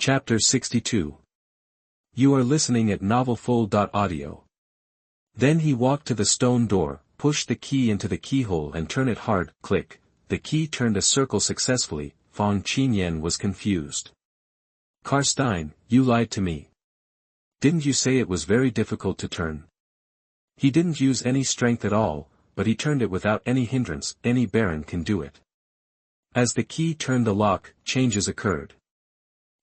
Chapter 62. You are listening at novelfull.audio. Then he walked to the stone door, pushed the key into the keyhole and turned it hard, click. The key turned a circle successfully. Fang Qingyan was confused. Castain, you lied to me. Didn't you say it was very difficult to turn? He didn't use any strength at all, but he turned it without any hindrance. Any baron can do it. As the key turned the lock, changes occurred.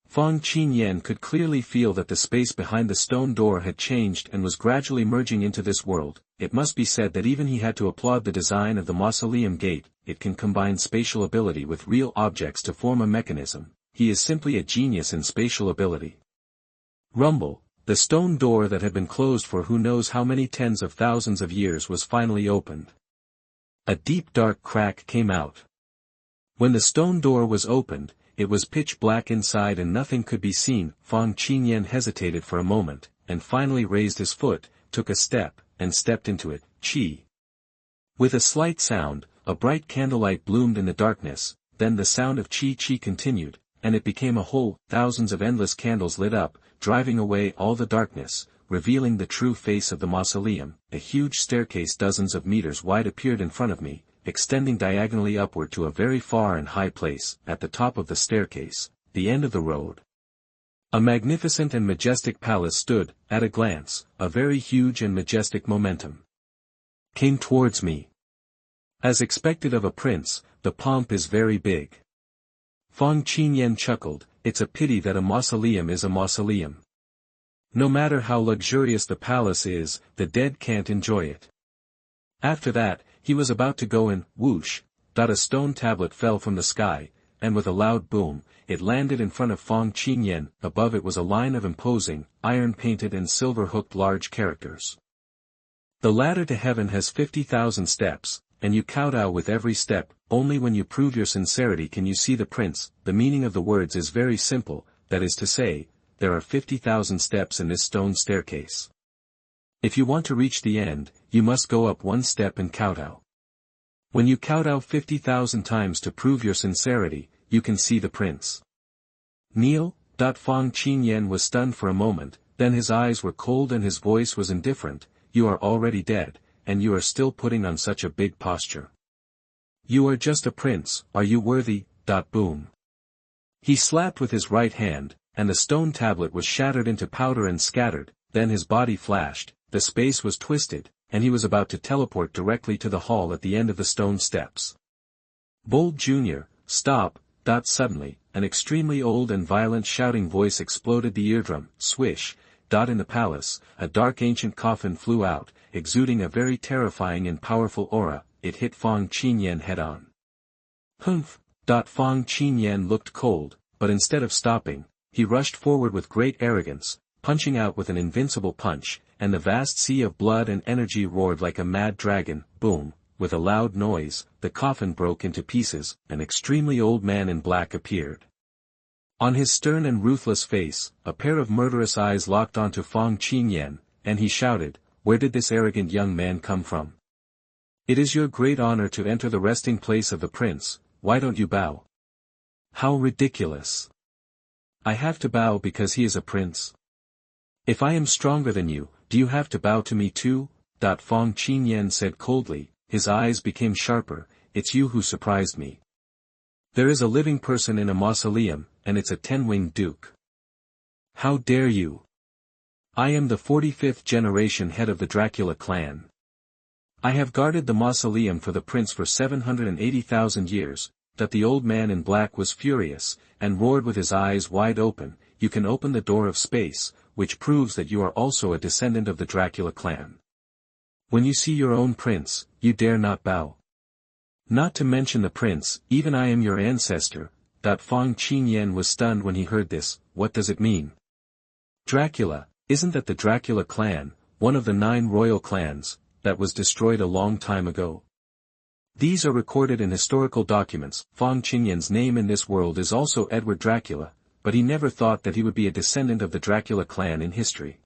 Fang Qingyan could clearly feel that the space behind the stone door had changed and was gradually merging into this world. It must be said that even he had to applaud the design of the mausoleum gate. It can combine spatial ability with real objects to form a mechanism. He is simply a genius in spatial ability. Rumble, the stone door that had been closed for who knows how many tens of thousands of years was finally opened. A deep dark crack came out. When the stone door was opened, it was pitch black inside and nothing could be seen. Fang Qingyan hesitated for a moment, and finally raised his foot, took a step, and stepped into it. Chi. With a slight sound, a bright candlelight bloomed in the darkness, then the sound of chi continued, and it became a whole. Thousands of endless candles lit up, driving away all the darkness, revealing the true face of the mausoleum. A huge staircase dozens of meters wide appeared in front of me, extending diagonally upward to a very far and high place. At the top of the staircase, the end of the road, a magnificent and majestic palace stood. At a glance, a very huge and majestic momentum came towards me. As expected of a prince, the pomp is very big. Fang Qingyan chuckled. It's a pity that a mausoleum is a mausoleum. No matter how luxurious the palace is, the dead can't enjoy it. After that, he was about to go in. Whoosh! A stone tablet fell from the sky, and with a loud boom, it landed in front of Fang Qingyan. Above it was a line of imposing, iron-painted and silver-hooked large characters. The ladder to heaven has 50,000 steps, and you kowtow with every step. Only when you prove your sincerity can you see the prince. The meaning of the words is very simple, that is to say, there are 50,000 steps in this stone staircase. If you want to reach the end, you must go up one step and kowtow. When you kowtow 50,000 times to prove your sincerity, you can see the prince. Kneel. Fang Qingyan was stunned for a moment, then his eyes were cold and his voice was indifferent. You are already dead, and you are still putting on such a big posture. You are just a prince, are you worthy? Boom. He slapped with his right hand, and the stone tablet was shattered into powder and scattered. Then his body flashed, the space was twisted, and he was about to teleport directly to the hall at the end of the stone steps. Bold Jr., stop. Suddenly, an extremely old and violent shouting voice exploded the eardrum. Swish. In the palace, a dark ancient coffin flew out, exuding a very terrifying and powerful aura. It hit Fang Qingyan head-on. Humph. Fang Qingyan looked cold, but instead of stopping, he rushed forward with great arrogance, punching out with an invincible punch, and the vast sea of blood and energy roared like a mad dragon. Boom. With a loud noise, the coffin broke into pieces. An extremely old man in black appeared. On his stern and ruthless face, a pair of murderous eyes locked onto Fang Qingyan, and he shouted, "Where did this arrogant young man come from? It is your great honor to enter the resting place of the prince, why don't you bow?" How ridiculous! I have to bow because he is a prince? If I am stronger than you, do you have to bow to me too? Fang Qingyan said coldly, his eyes became sharper. It's you who surprised me. There is a living person in a mausoleum, and it's a 10-winged duke. How dare you? I am the 45th generation head of the Dracula clan. I have guarded the mausoleum for the prince for 780,000 years. The old man in black was furious, and roared with his eyes wide open, "You can open the door of space, which proves that you are also a descendant of the Dracula clan. When you see your own prince, you dare not bow. Not to mention the prince, even I am your ancestor." Fang Qingyan was stunned when he heard this. What does it mean? Dracula, isn't that the Dracula clan, one of the 9 royal clans, that was destroyed a long time ago? These are recorded in historical documents. Fang Qingyan's name in this world is also Edward Dracula, but he never thought that he would be a descendant of the Dracula clan in history.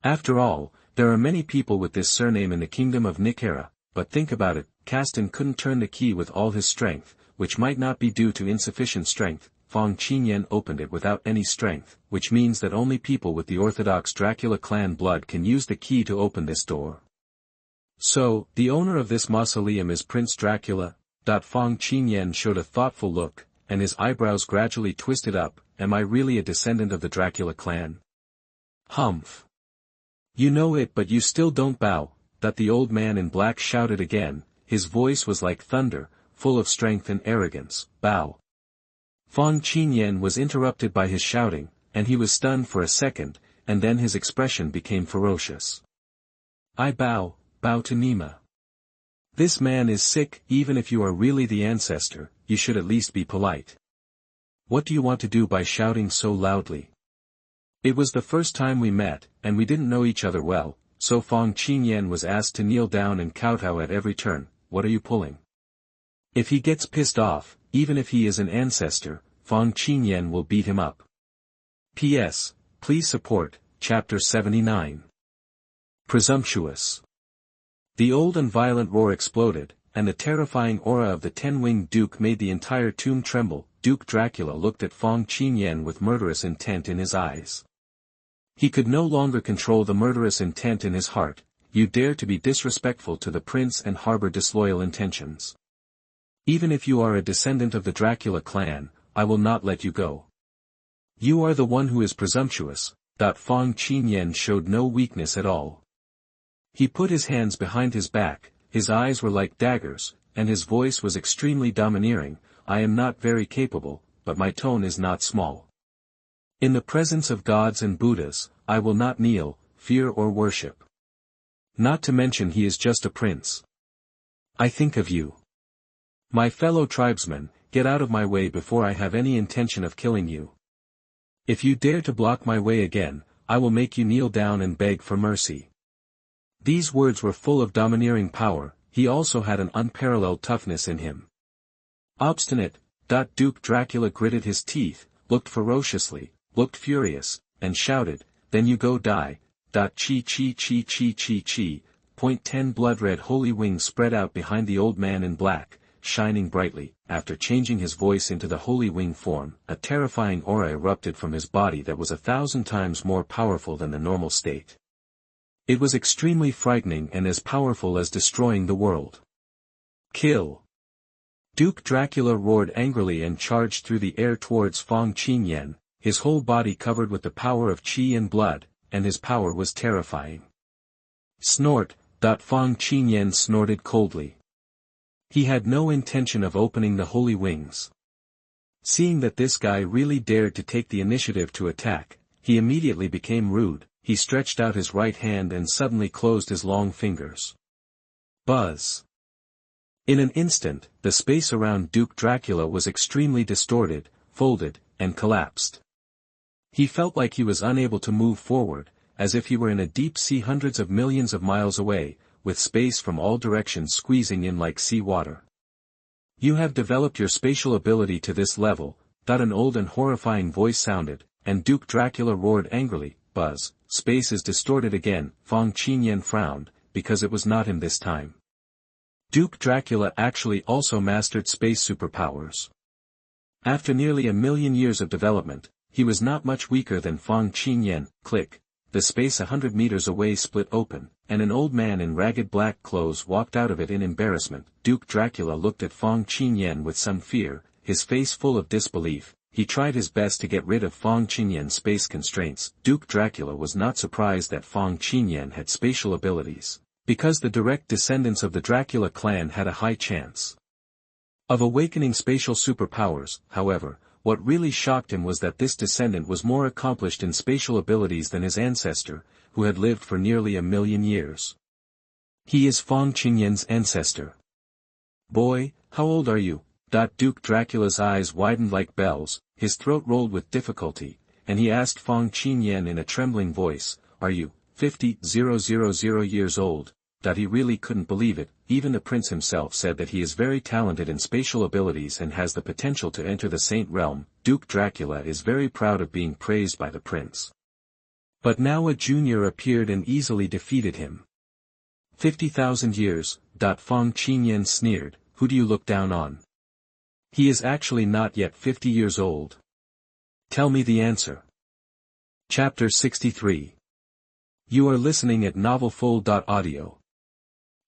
After all, there are many people with this surname in the kingdom of Nikera, but think about it, Castain couldn't turn the key with all his strength, which might not be due to insufficient strength. Fang Qingyan opened it without any strength, which means that only people with the orthodox Dracula clan blood can use the key to open this door. So, the owner of this mausoleum is Prince Dracula? Fang Qingyan showed a thoughtful look, and his eyebrows gradually twisted up. Am I really a descendant of the Dracula clan? Humph. You know it, but you still don't bow. The old man in black shouted again, his voice was like thunder, full of strength and arrogance. Bow. Fang Qingyan was interrupted by his shouting, and he was stunned for a second, and then his expression became ferocious. I bow to Nima. This man is sick. Even if you are really the ancestor, you should at least be polite. What do you want to do by shouting so loudly? It was the first time we met, and we didn't know each other well, so Fang Qingyan was asked to kneel down and kowtow at every turn. What are you pulling? If he gets pissed off, even if he is an ancestor, Fang Qingyan will beat him up. P.S. Please support, Chapter 79. Presumptuous. The old and violent roar exploded, and the terrifying aura of the ten-winged Duke made the entire tomb tremble. Duke Dracula looked at Fang Qingyan with murderous intent in his eyes. He could no longer control the murderous intent in his heart. You dare to be disrespectful to the prince and harbor disloyal intentions. Even if you are a descendant of the Dracula clan, I will not let you go. You are the one who is presumptuous. Fang Qingyan showed no weakness at all. He put his hands behind his back, his eyes were like daggers, and his voice was extremely domineering. I am not very capable, but my tone is not small. In the presence of gods and Buddhas, I will not kneel, fear or worship. Not to mention he is just a prince. I think of you. My fellow tribesmen, get out of my way before I have any intention of killing you. If you dare to block my way again, I will make you kneel down and beg for mercy. These words were full of domineering power. He also had an unparalleled toughness in him. Obstinate. Duke Dracula gritted his teeth, looked ferociously, looked furious, and shouted, then you go die. Chi chi chi chi chi chi. Point 10 blood-red holy wings spread out behind the old man in black, shining brightly. After changing his voice into the holy wing form, a terrifying aura erupted from his body that was 1,000 times more powerful than the normal state. It was extremely frightening and as powerful as destroying the world. Kill! Duke Dracula roared angrily and charged through the air towards Fang Qingyan, his whole body covered with the power of qi and blood, and his power was terrifying. Snort! Fang Qingyan snorted coldly. He had no intention of opening the holy wings. Seeing that this guy really dared to take the initiative to attack, he immediately became rude. He stretched out his right hand and suddenly closed his long fingers. Buzz! In an instant, the space around Duke Dracula was extremely distorted, folded, and collapsed. He felt like he was unable to move forward, as if he were in a deep sea hundreds of millions of miles away, with space from all directions squeezing in like sea water. You have developed your spatial ability to this level. An old and horrifying voice sounded, and Duke Dracula roared angrily, Buzz! Space is distorted again. Fang Qingyan frowned, because it was not him this time. Duke Dracula actually also mastered space superpowers. After nearly 1,000,000 years of development, he was not much weaker than Fang Qingyan. Click! The space 100 meters away split open, and an old man in ragged black clothes walked out of it in embarrassment. Duke Dracula looked at Fang Qingyan with some fear, his face full of disbelief. He tried his best to get rid of Fang Qingyan's space constraints. Duke Dracula was not surprised that Fang Qingyan had spatial abilities, because the direct descendants of the Dracula clan had a high chance of awakening spatial superpowers. However, what really shocked him was that this descendant was more accomplished in spatial abilities than his ancestor, who had lived for nearly 1,000,000 years. He is Fang Qingyan's ancestor. Boy, how old are you? Duke Dracula's eyes widened like bells, his throat rolled with difficulty, and he asked Fang Qingyan in a trembling voice, are you 50,000 years old? He really couldn't believe it. Even the prince himself said that he is very talented in spatial abilities and has the potential to enter the saint realm. Duke Dracula is very proud of being praised by the prince. But now a junior appeared and easily defeated him. 50,000 years, Fang Qingyan sneered, who do you look down on? He is actually not yet 50 years old. Tell me the answer. Chapter 63. You are listening at novelfull.audio.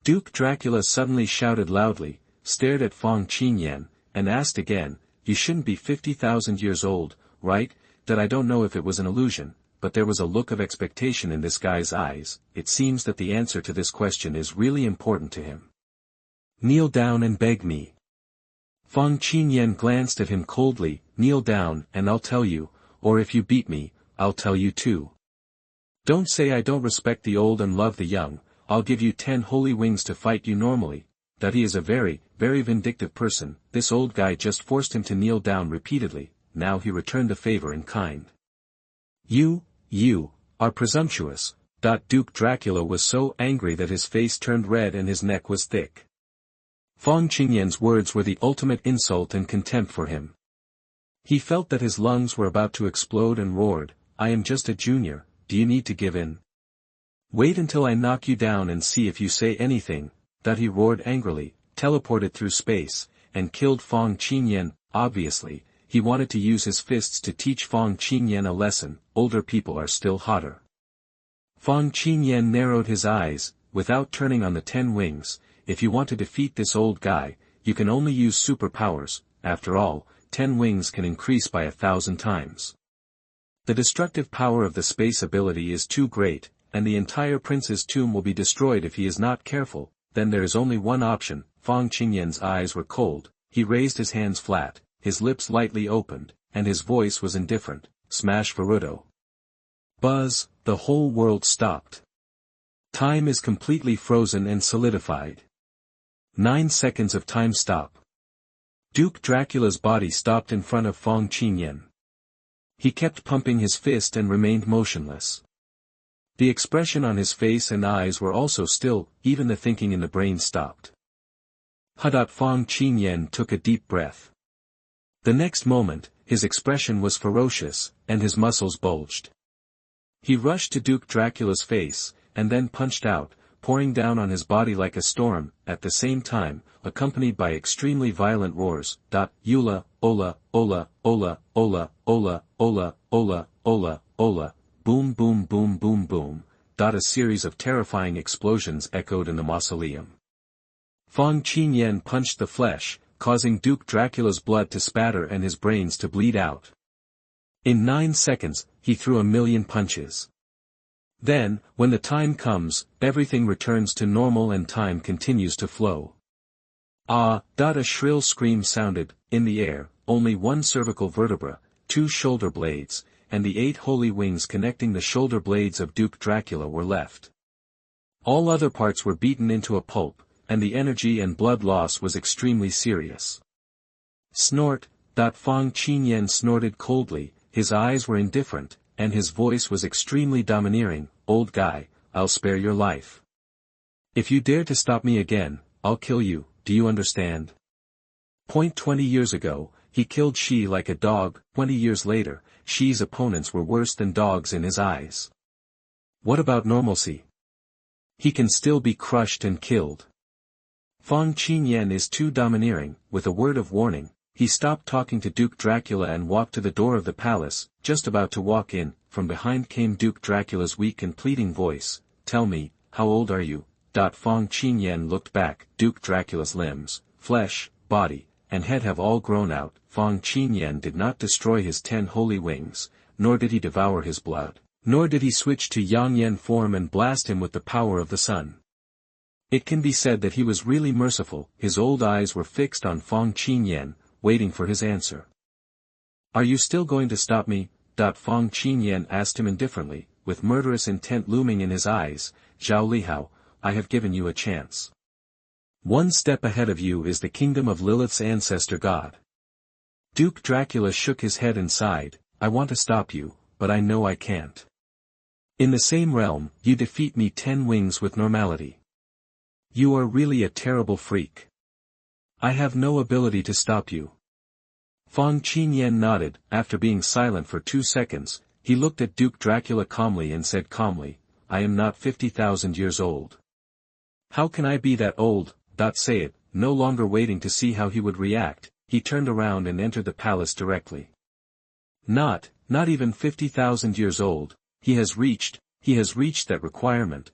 Duke Dracula suddenly shouted loudly, stared at Fang Qingyan, and asked again, "You shouldn't be 50,000 years old, right?" That I don't know if it was an illusion, but there was a look of expectation in this guy's eyes. It seems that the answer to this question is really important to him. "Kneel down and beg me." Fang Qingyan glanced at him coldly. "Kneel down, and I'll tell you, or if you beat me, I'll tell you too. Don't say I don't respect the old and love the young. I'll give you 10 holy wings to fight you normally." That he is a very, very vindictive person, this old guy just forced him to kneel down repeatedly. Now he returned the favor in kind. You are presumptuous." Duke Dracula was so angry that his face turned red and his neck was thick. Fang Qingyan's words were the ultimate insult and contempt for him. He felt that his lungs were about to explode and roared, "I am just a junior, do you need to give in? Wait until I knock you down and see if you say anything." That he roared angrily, teleported through space, and killed Fang Qingyan. Obviously, he wanted to use his fists to teach Fang Qingyan a lesson. Older people are still hotter. Fang Qingyan narrowed his eyes, without turning on the 10 wings. "If you want to defeat this old guy, you can only use superpowers. After all, 10 wings can increase by 1,000 times. The destructive power of the space ability is too great, and the entire prince's tomb will be destroyed if he is not careful. Then there is only one option." Fang Qingyan's eyes were cold, he raised his hands flat, his lips lightly opened, and his voice was indifferent. "Smash Varuto." Buzz, the whole world stopped. Time is completely frozen and solidified. 9 seconds of time stop. Duke Dracula's body stopped in front of Fang Qingyan. He kept pumping his fist and remained motionless. The expression on his face and eyes were also still, even the thinking in the brain stopped. Fang Qingyan took a deep breath. The next moment, his expression was ferocious, and his muscles bulged. He rushed to Duke Dracula's face, and then punched out, pouring down on his body like a storm, at the same time, accompanied by extremely violent roars. Eula, ola, ola, ola, ola, ola, ola, ola, ola, ola, boom boom boom boom boom. A series of terrifying explosions echoed in the mausoleum. Fang Qingyan punched the flesh, causing Duke Dracula's blood to spatter and his brains to bleed out. In 9 seconds, he threw 1,000,000 punches. Then, when the time comes, everything returns to normal and time continues to flow. A shrill scream sounded. In the air, only 1 cervical vertebra, 2 shoulder blades, and the 8 holy wings connecting the shoulder blades of Duke Dracula were left. All other parts were beaten into a pulp, and the energy and blood loss was extremely serious. Snort. Fang Qingyan snorted coldly, his eyes were indifferent, and his voice was extremely domineering. "Old guy, I'll spare your life. If you dare to stop me again, I'll kill you, do you understand?" 20 years ago, he killed Shi like a dog. 20 years later, Shi's opponents were worse than dogs in his eyes. What about normalcy? He can still be crushed and killed. Fang Qingyan is too domineering. With a word of warning, he stopped talking to Duke Dracula and walked to the door of the palace. Just about to walk in, from behind came Duke Dracula's weak and pleading voice. "Tell me, how old are you?" Fang Qingyan looked back. Duke Dracula's limbs, flesh, body, and head have all grown out. Fang Qingyan did not destroy his 10 holy wings, nor did he devour his blood, nor did he switch to Yangyan form and blast him with the power of the sun. It can be said that he was really merciful. His old eyes were fixed on Fang Qingyan, waiting for his answer. "Are you still going to stop me?" Fang Qingyan asked him indifferently, with murderous intent looming in his eyes. "Zhao Lihao, I have given you a chance. 1 step ahead of you is the kingdom of Lilith's ancestor god." Duke Dracula shook his head and sighed. "I want to stop you, but I know I can't. In the same realm, you defeat me 10 wings with normality. You are really a terrible freak. I have no ability to stop you." Fang Qingyan nodded. After being silent for 2 seconds, he looked at Duke Dracula calmly and said calmly, "I am not 50,000 years old. How can I be that old?" Say it, no longer waiting to see how he would react, he turned around and entered the palace directly. Not even 50,000 years old, he has reached that requirement.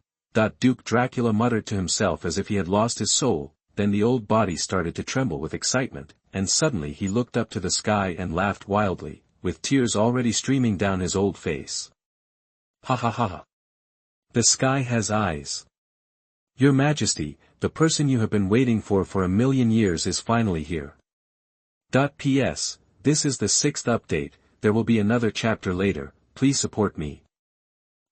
Duke Dracula muttered to himself as if he had lost his soul, then the old body started to tremble with excitement, and suddenly he looked up to the sky and laughed wildly, with tears already streaming down his old face. Ha ha ha ha. The sky has eyes. Your Majesty, the person you have been waiting for a million years is finally here. P.S. This is the 6th update, there will be another chapter later, please support me.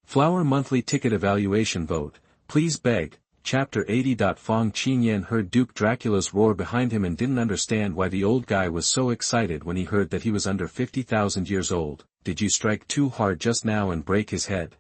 Flower monthly ticket evaluation vote, please beg, chapter 80. Fang Qingyan heard Duke Dracula's roar behind him and didn't understand why the old guy was so excited when he heard that he was under 50,000 years old. Did you strike too hard just now and break his head?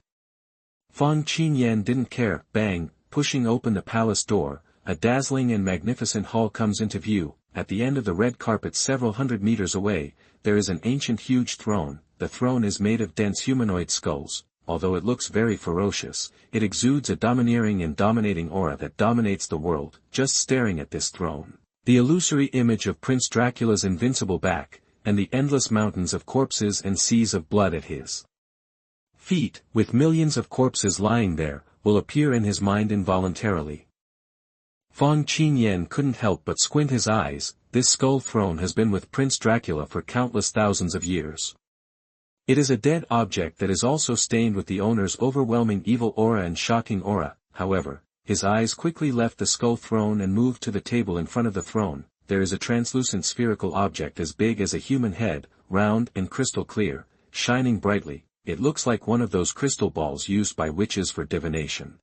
Fang Qingyan didn't care. Bang, pushing open the palace door, a dazzling and magnificent hall comes into view. At the end of the red carpet several hundred meters away, there is an ancient huge throne. The throne is made of dense humanoid skulls. Although it looks very ferocious, it exudes a domineering and dominating aura that dominates the world. Just staring at this throne, the illusory image of Prince Dracula's invincible back, and the endless mountains of corpses and seas of blood at his feet, with millions of corpses lying there, will appear in his mind involuntarily. Fang Qingyan couldn't help but squint his eyes. This skull throne has been with Prince Dracula for countless thousands of years. It is a dead object that is also stained with the owner's overwhelming evil aura and shocking aura. However, his eyes quickly left the skull throne and moved to the table in front of the throne. There is a translucent spherical object as big as a human head, round and crystal clear, shining brightly. It looks like one of those crystal balls used by witches for divination.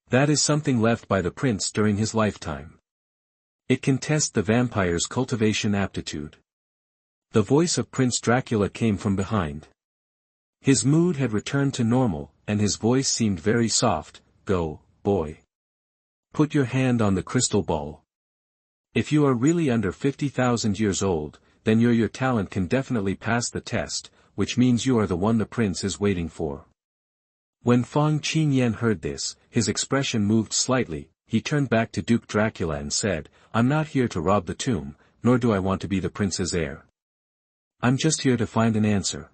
That is something left by the prince during his lifetime. It can test the vampire's cultivation aptitude. The voice of Prince Dracula came from behind. His mood had returned to normal, and his voice seemed very soft. Go, boy. Put your hand on the crystal ball. If you are really under 50,000 years old, then your talent can definitely pass the test, which means you are the one the prince is waiting for. When Fang Qingyan heard this, his expression moved slightly. He turned back to Duke Dracula and said, I'm not here to rob the tomb, nor do I want to be the prince's heir. I'm just here to find an answer.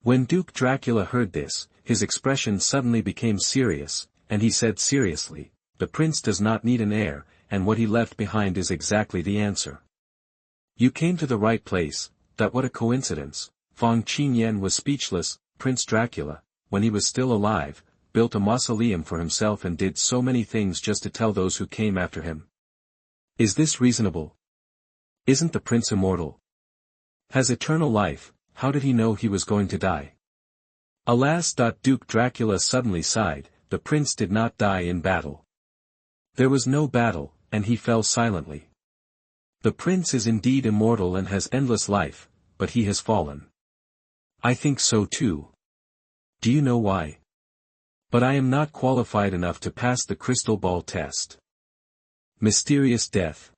When Duke Dracula heard this, his expression suddenly became serious, and he said seriously, the prince does not need an heir, and what he left behind is exactly the answer. You came to the right place. What a coincidence. Fang Qingyan was speechless. Prince Dracula, when he was still alive, built a mausoleum for himself and did so many things just to tell those who came after him. Is this reasonable? Isn't the prince immortal? Has eternal life? How did he know he was going to die? Alas! Duke Dracula suddenly sighed. The prince did not die in battle. There was no battle, and he fell silently. The prince is indeed immortal and has endless life, but he has fallen. I think so too. Do you know why? But I am not qualified enough to pass the crystal ball test. Mysterious death.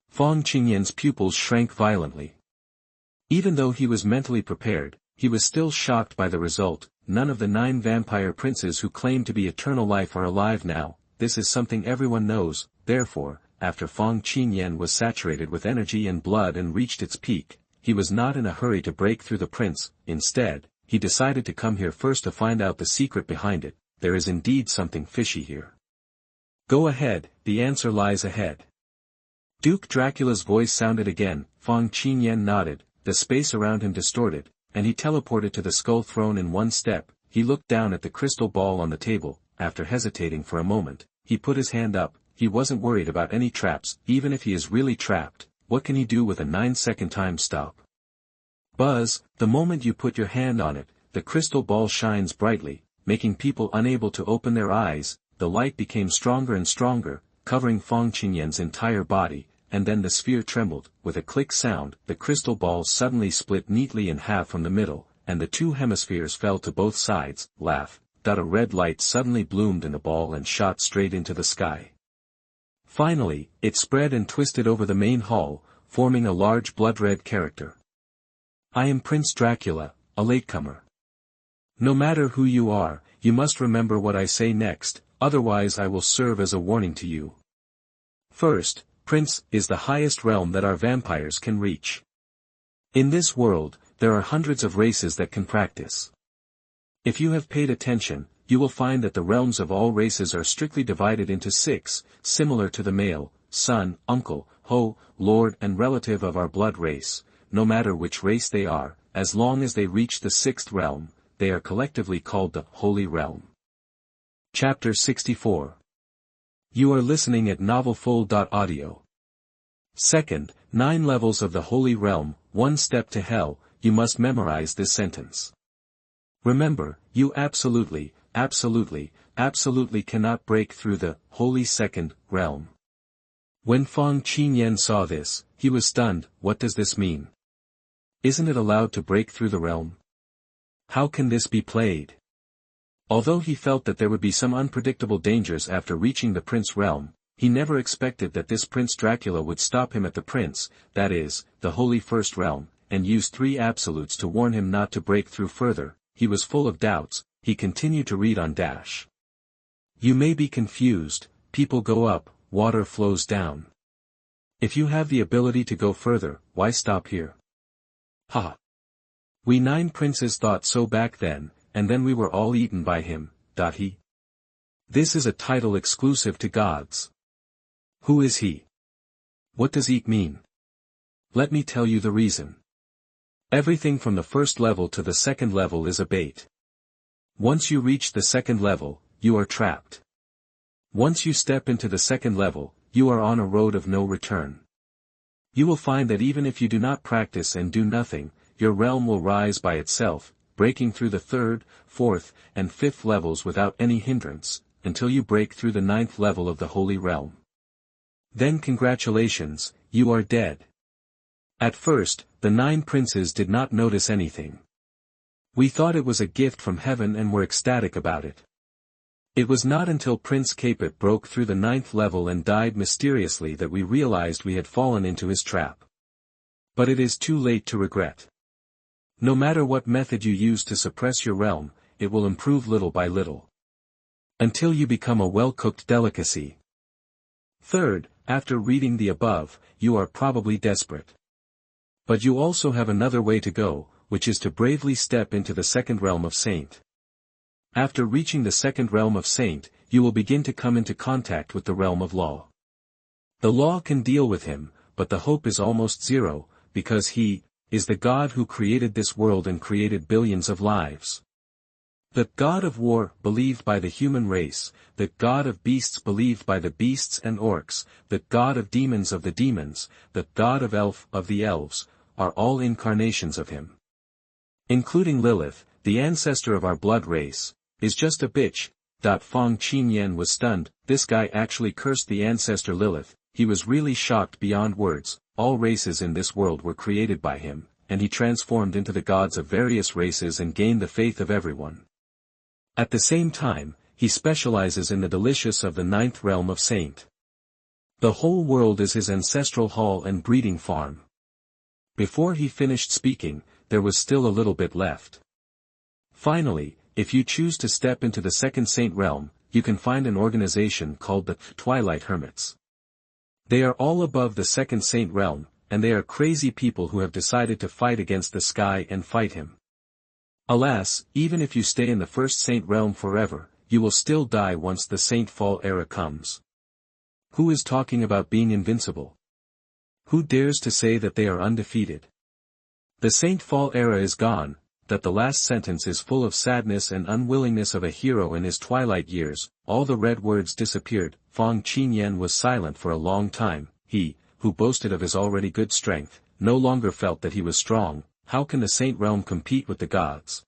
Fang Qingyan's pupils shrank violently. Even though he was mentally prepared, he was still shocked by the result. None of the 9 vampire princes who claim to be eternal life are alive now. This is something everyone knows. Therefore, after Fang Qingyan was saturated with energy and blood and reached its peak, he was not in a hurry to break through the prince. Instead, he decided to come here first to find out the secret behind it. There is indeed something fishy here. Go ahead, the answer lies ahead. Duke Dracula's voice sounded again. Fang Qingyan nodded, the space around him distorted, and he teleported to the skull throne in one step. He looked down at the crystal ball on the table. After hesitating for a moment, he put his hand up. He wasn't worried about any traps. Even if he is really trapped, what can he do with a 9-second time stop? Buzz, the moment you put your hand on it, the crystal ball shines brightly, making people unable to open their eyes. The light became stronger and stronger, covering Fang Qingyan's entire body, and then the sphere trembled. With a click sound, the crystal ball suddenly split neatly in half from the middle, and the 2 hemispheres fell to both sides. Laugh. A red light suddenly bloomed in the ball and shot straight into the sky. Finally, it spread and twisted over the main hall, forming a large blood-red character. I am Prince Dracula, a latecomer. No matter who you are, you must remember what I say next, otherwise I will serve as a warning to you. First, Prince, is the highest realm that our vampires can reach. In this world, there are hundreds of races that can practice. If you have paid attention, you will find that the realms of all races are strictly divided into 6, similar to the male, son, uncle, ho, lord and relative of our blood race. No matter which race they are, as long as they reach the 6th realm, they are collectively called the Holy Realm. Chapter 64. You are listening at novelfull.audio. Second, 9 levels of the Holy Realm, 1 step to hell. You must memorize this sentence. Remember, you absolutely cannot break through the Holy Second Realm. When Fang Qingyan saw this, he was stunned. What does this mean? Isn't it allowed to break through the realm? How can this be played? Although he felt that there would be some unpredictable dangers after reaching the Prince realm, he never expected that this Prince Dracula would stop him at the Prince, that is, the Holy First Realm, and use 3 absolutes to warn him not to break through further. He was full of doubts. He continued to read on dash. You may be confused, people go up, water flows down. If you have the ability to go further, why stop here? Ha! We 9 princes thought so back then, and then we were all eaten by him, he. This is a title exclusive to gods. Who is he? What does eat mean? Let me tell you the reason. Everything from the 1st level to the 2nd level is a bait. Once you reach the 2nd level, you are trapped. Once you step into the 2nd level, you are on a road of no return. You will find that even if you do not practice and do nothing, your realm will rise by itself, breaking through the 3rd, 4th, and 5th levels without any hindrance, until you break through the 9th level of the Holy Realm. Then congratulations, you are dead. At first, the 9 princes did not notice anything. We thought it was a gift from heaven and were ecstatic about it. It was not until Prince Capet broke through the 9th level and died mysteriously that we realized we had fallen into his trap. But it is too late to regret. No matter what method you use to suppress your realm, it will improve little by little. Until you become a well-cooked delicacy. Third, after reading the above, you are probably desperate. But you also have another way to go, which is to bravely step into the 2nd realm of Saint. After reaching the 2nd realm of Saint, you will begin to come into contact with the realm of law. The law can deal with him, but the hope is almost zero, because he is the God who created this world and created billions of lives. The God of war, believed by the human race, the God of beasts believed by the beasts and orcs, the God of demons of the demons, the God of the elves, are all incarnations of him. Including Lilith, the ancestor of our blood race, is just a bitch. Fang Qingyan was stunned. This guy actually cursed the ancestor Lilith. He was really shocked beyond words. All races in this world were created by him, and he transformed into the gods of various races and gained the faith of everyone. At the same time, he specializes in the delicious of the 9th realm of Saint. The whole world is his ancestral hall and breeding farm. Before he finished speaking, there was still a little bit left. Finally, if you choose to step into the 2nd Saint realm, you can find an organization called the Twilight Hermits. They are all above the 2nd Saint realm, and they are crazy people who have decided to fight against the sky and fight him. Alas, even if you stay in the 1st Saint realm forever, you will still die once the Saint Fall era comes. Who is talking about being invincible? Who dares to say that they are undefeated? The Saint Fall era is gone. That the last sentence is full of sadness and unwillingness of a hero in his twilight years. All the red words disappeared. Fang Qingyan was silent for a long time. He, who boasted of his already good strength, no longer felt that he was strong. How can the Saint realm compete with the gods?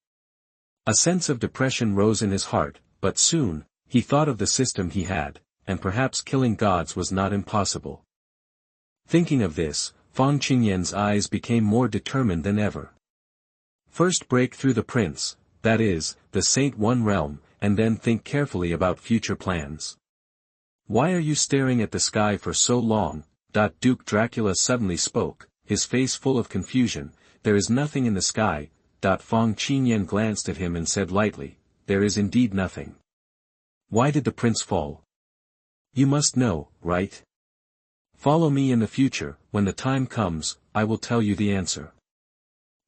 A sense of depression rose in his heart, but soon, he thought of the system he had, and perhaps killing gods was not impossible. Thinking of this, Fang Qingyan's eyes became more determined than ever. First break through the Prince, that is, the Saint One realm, and then think carefully about future plans. Why are you staring at the sky for so long? Duke Dracula suddenly spoke, his face full of confusion. There is nothing in the sky. Fang Qingyan glanced at him and said lightly, there is indeed nothing. Why did the Prince fall? You must know, right? Follow me in the future, when the time comes, I will tell you the answer.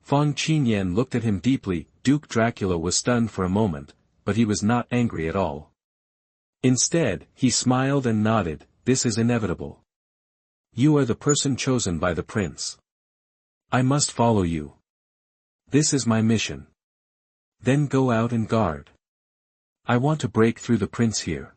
Fang Qingyan looked at him deeply. Duke Dracula was stunned for a moment, but he was not angry at all. Instead, he smiled and nodded. This is inevitable. You are the person chosen by the prince. I must follow you. This is my mission. Then go out and guard. I want to break through the prince here.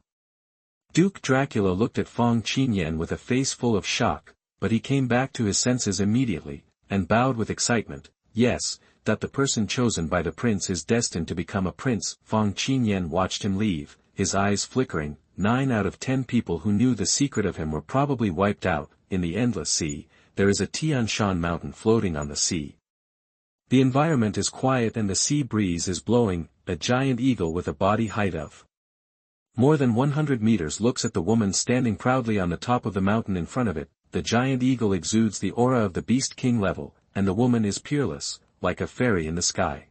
Duke Dracula looked at Fang Qingyan with a face full of shock, but he came back to his senses immediately, and bowed with excitement. Yes, that the person chosen by the prince is destined to become a prince. Fang Qingyan watched him leave, his eyes flickering. 9 out of 10 people who knew the secret of him were probably wiped out. In the endless sea, there is a Tian Shan mountain floating on the sea. The environment is quiet and the sea breeze is blowing. A giant eagle with a body height of more than 100 meters looks at the woman standing proudly on the top of the mountain in front of it. The giant eagle exudes the aura of the Beast King level, and the woman is peerless, like a fairy in the sky.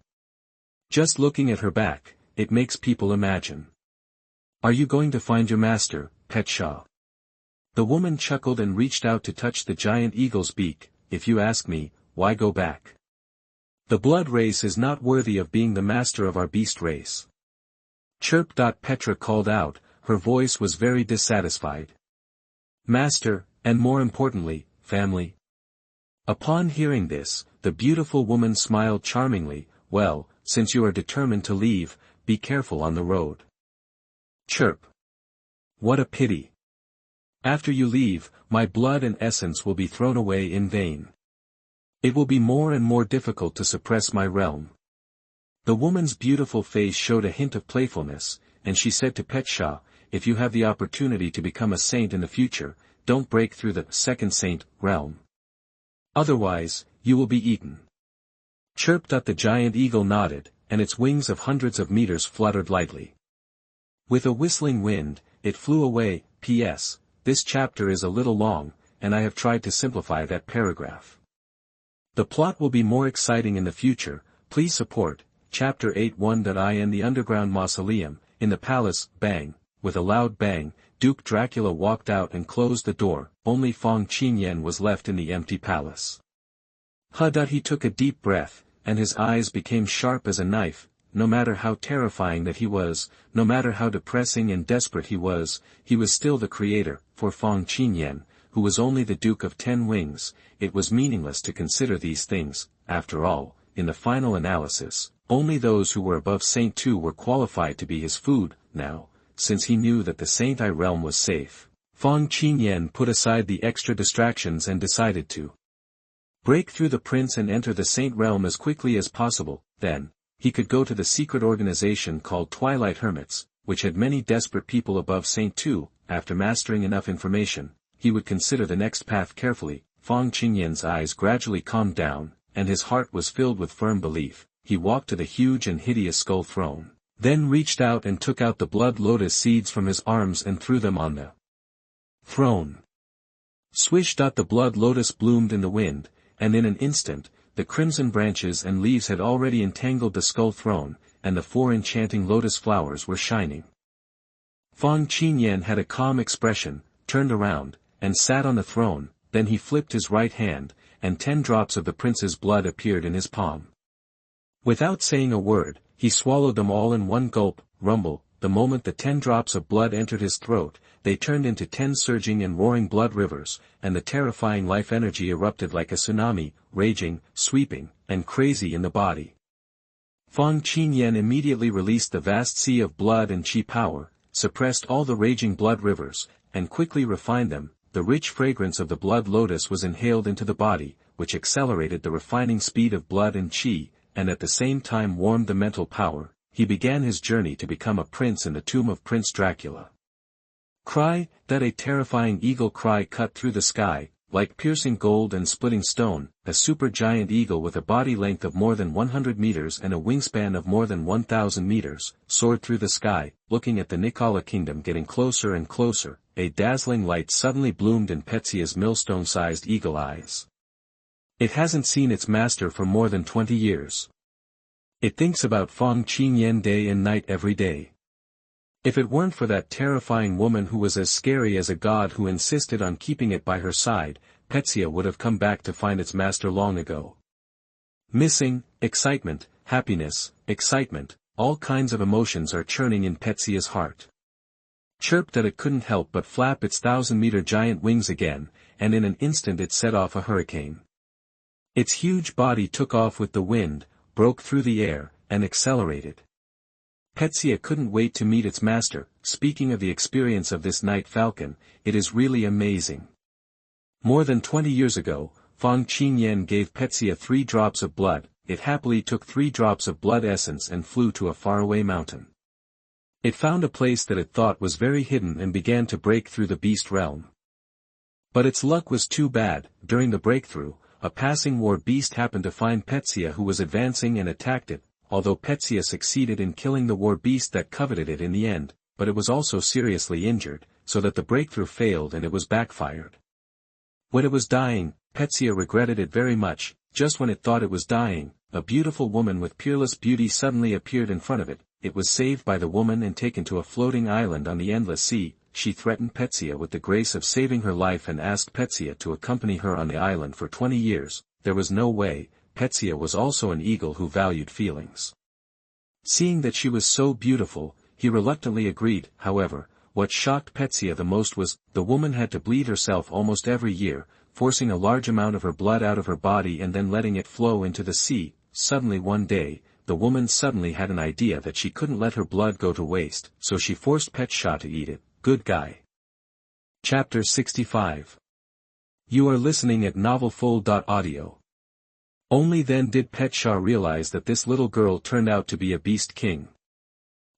Just looking at her back, it makes people imagine. Are you going to find your master, Pet Shah? The woman chuckled and reached out to touch the giant eagle's beak. If you ask me, why go back? The blood race is not worthy of being the master of our beast race. Chirp. Petra called out, her voice was very dissatisfied. Master, and more importantly, family. Upon hearing this, the beautiful woman smiled charmingly. Well, since you are determined to leave, be careful on the road. Chirp. What a pity. After you leave, my blood and essence will be thrown away in vain. It will be more and more difficult to suppress my realm. The woman's beautiful face showed a hint of playfulness, and she said to Pet Shah, if you have the opportunity to become a saint in the future, don't break through the second saint realm. Otherwise, you will be eaten. Chirp. The giant eagle nodded, and its wings of hundreds of meters fluttered lightly. With a whistling wind, it flew away. P.S. This chapter is a little long, and I have tried to simplify that paragraph. The plot will be more exciting in the future. Please support. Chapter 8:1. The underground mausoleum. In the palace. Bang. With a loud bang, Duke Dracula walked out and closed the door. Only Fang Qingyan was left in the empty palace. He took a deep breath, and his eyes became sharp as a knife. No matter how terrifying that he was, no matter how depressing and desperate he was still the creator. For Fang Qingyan, who was only the Duke of 10 Wings, it was meaningless to consider these things. After all, in the final analysis, only those who were above Saint 2 were qualified to be his food. Now, since he knew that the Saint I realm was safe, Fang Qingyan put aside the extra distractions and decided to break through the prince and enter the Saint realm as quickly as possible. Then, he could go to the secret organization called Twilight Hermits, which had many desperate people above Saint 2. After mastering enough information, he would consider the next path carefully. Fang Qingyan's eyes gradually calmed down, and his heart was filled with firm belief. He walked to the huge and hideous skull throne, then reached out and took out the blood lotus seeds from his arms and threw them on the throne. Swish. The blood lotus bloomed in the wind, and in an instant, the crimson branches and leaves had already entangled the skull throne, and the 4 enchanting lotus flowers were shining. Fang Qingyan had a calm expression, turned around, and sat on the throne. Then he flipped his right hand, and 10 drops of the prince's blood appeared in his palm. Without saying a word, he swallowed them all in one gulp. Rumble. The moment the 10 drops of blood entered his throat, they turned into 10 surging and roaring blood rivers, and the terrifying life energy erupted like a tsunami, raging, sweeping, and crazy in the body. Fang Qingyan immediately released the vast sea of blood and chi power, suppressed all the raging blood rivers, and quickly refined them. The rich fragrance of the blood lotus was inhaled into the body, which accelerated the refining speed of blood and chi, and at the same time warmed the mental power. He began his journey to become a prince in the tomb of Prince Dracula. Cry. A terrifying eagle cry cut through the sky, like piercing gold and splitting stone. A super-giant eagle with a body length of more than 100 meters and a wingspan of more than 1,000 meters, soared through the sky, looking at the Nikala kingdom getting closer and closer. A dazzling light suddenly bloomed in Petsia's millstone-sized eagle eyes. It hasn't seen its master for more than 20 years. It thinks about Fang Qingyan day and night every day. If it weren't for that terrifying woman who was as scary as a god who insisted on keeping it by her side, Petsia would have come back to find its master long ago. Missing, excitement, happiness, excitement, all kinds of emotions are churning in Petsia's heart. Chirped that it couldn't help but flap its 1,000-meter giant wings again, and in an instant it set off a hurricane. Its huge body took off with the wind, broke through the air, and accelerated. Petsia couldn't wait to meet its master. Speaking of the experience of this night falcon, it is really amazing. More than 20 years ago, Fang Qingyan gave Petsia 3 drops of blood. It happily took 3 drops of blood essence and flew to a faraway mountain. It found a place that it thought was very hidden and began to break through the beast realm. But its luck was too bad. During the breakthrough, a passing war beast happened to find Petsia, who was advancing, and attacked it. Although Petsia succeeded in killing the war beast that coveted it in the end, but it was also seriously injured, so that the breakthrough failed and it was backfired. When it was dying, Petsia regretted it very much. Just when it thought it was dying, a beautiful woman with peerless beauty suddenly appeared in front of it. It was saved by the woman and taken to a floating island on the endless sea. She threatened Petsia with the grace of saving her life and asked Petsia to accompany her on the island for 20 years. There was no way. Petsia was also an eagle who valued feelings. Seeing that she was so beautiful, he reluctantly agreed. However, what shocked Petsia the most was, the woman had to bleed herself almost every year, forcing a large amount of her blood out of her body and then letting it flow into the sea. Suddenly one day, the woman suddenly had an idea that she couldn't let her blood go to waste, so she forced Petsia to eat it. Good guy. Chapter 65. You are listening at novelfull.audio. Only then did Petsia realize that this little girl turned out to be a beast king.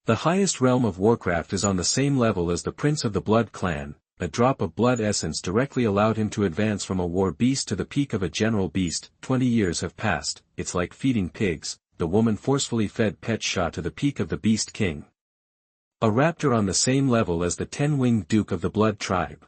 The highest realm of Warcraft is on the same level as the Prince of the Blood Clan. A drop of blood essence directly allowed him to advance from a war beast to the peak of a general beast. 20 years have passed. It's like feeding pigs. The woman forcefully fed Petsia to the peak of the beast king. A raptor on the same level as the 10-winged Duke of the Blood tribe.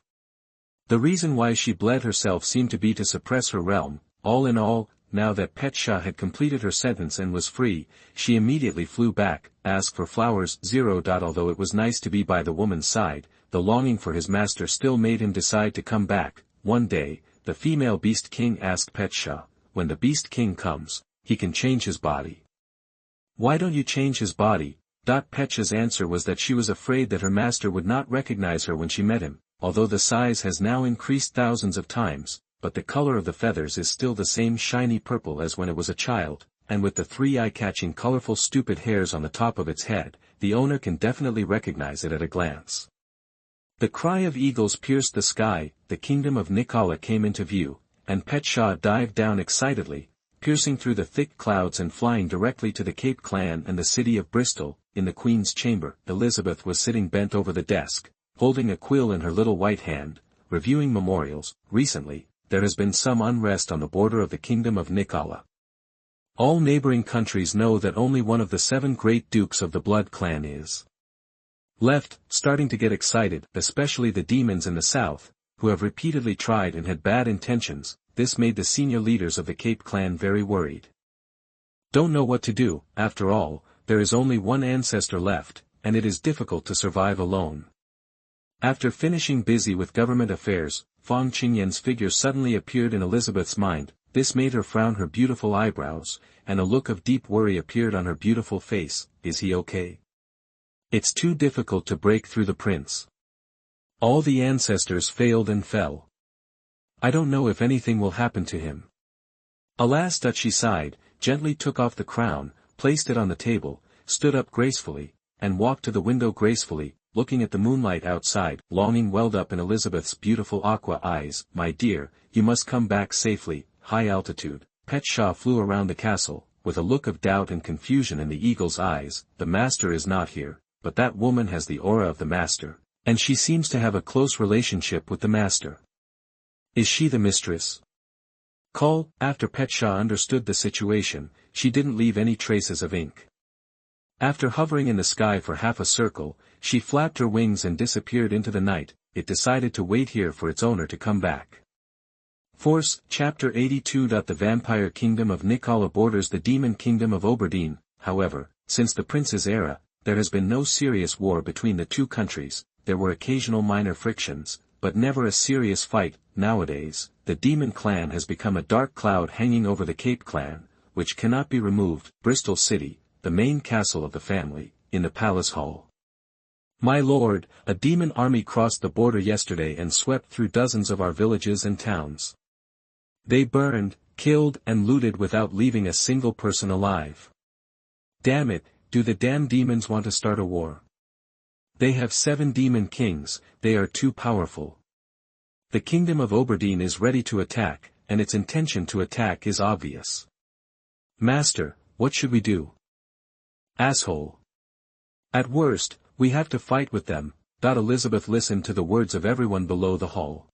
The reason why she bled herself seemed to be to suppress her realm. All in all, now that Petsia had completed her sentence and was free, she immediately flew back, asked for flowers. Although it was nice to be by the woman's side, the longing for his master still made him decide to come back. One day, the female Beast King asked Petsia, when the Beast King comes, he can change his body. Why don't you change his body? Petsia's answer was that she was afraid that her master would not recognize her when she met him, although the size has now increased thousands of times. But the color of the feathers is still the same shiny purple as when it was a child, and with the 3 eye-catching colorful stupid hairs on the top of its head, the owner can definitely recognize it at a glance. The cry of eagles pierced the sky. The kingdom of Nicala came into view, and Petsia dived down excitedly, piercing through the thick clouds and flying directly to the Cape Clan and the city of Bristol. In the Queen's chamber, Elizabeth was sitting bent over the desk, holding a quill in her little white hand, reviewing memorials. Recently, there has been some unrest on the border of the kingdom of Nicala. All neighboring countries know that only one of the 7 great dukes of the Blood Clan is left, starting to get excited, especially the demons in the south, who have repeatedly tried and had bad intentions. This made the senior leaders of the Cape Clan very worried. Don't know what to do. After all, there is only one ancestor left, and it is difficult to survive alone. After finishing busy with government affairs, Fang Qingyan's figure suddenly appeared in Elizabeth's mind. This made her frown her beautiful eyebrows, and a look of deep worry appeared on her beautiful face. Is he okay? It's too difficult to break through the prince. All the ancestors failed and fell. I don't know if anything will happen to him. Alas, she sighed, gently took off the crown, placed it on the table, stood up gracefully, and walked to the window gracefully, looking at the moonlight outside. Longing welled up in Elizabeth's beautiful aqua eyes. My dear, you must come back safely. High altitude. Petsia flew around the castle, with a look of doubt and confusion in the eagle's eyes. The master is not here, but that woman has the aura of the master, and she seems to have a close relationship with the master. Is she the mistress? After Petsia understood the situation, she didn't leave any traces of ink. After hovering in the sky for half a circle, she flapped her wings and disappeared into the night. It decided to wait here for its owner to come back. Force. Chapter 82. The vampire kingdom of Nicala borders the demon kingdom of Oberdeen. However, since the prince's era, there has been no serious war between the two countries. There were occasional minor frictions, but never a serious fight. Nowadays, the Demon Clan has become a dark cloud hanging over the Cape Clan, which cannot be removed. Bristol City, the main castle of the family, in the palace hall. My lord, a demon army crossed the border yesterday and swept through dozens of our villages and towns. They burned, killed and looted without leaving a single person alive. Damn it, do the damn demons want to start a war? They have 7 demon kings, they are too powerful. The kingdom of Oberdeen is ready to attack, and its intention to attack is obvious. Master, what should we do? Asshole. At worst, we have to fight with them. Elizabeth listened to the words of everyone below the hall.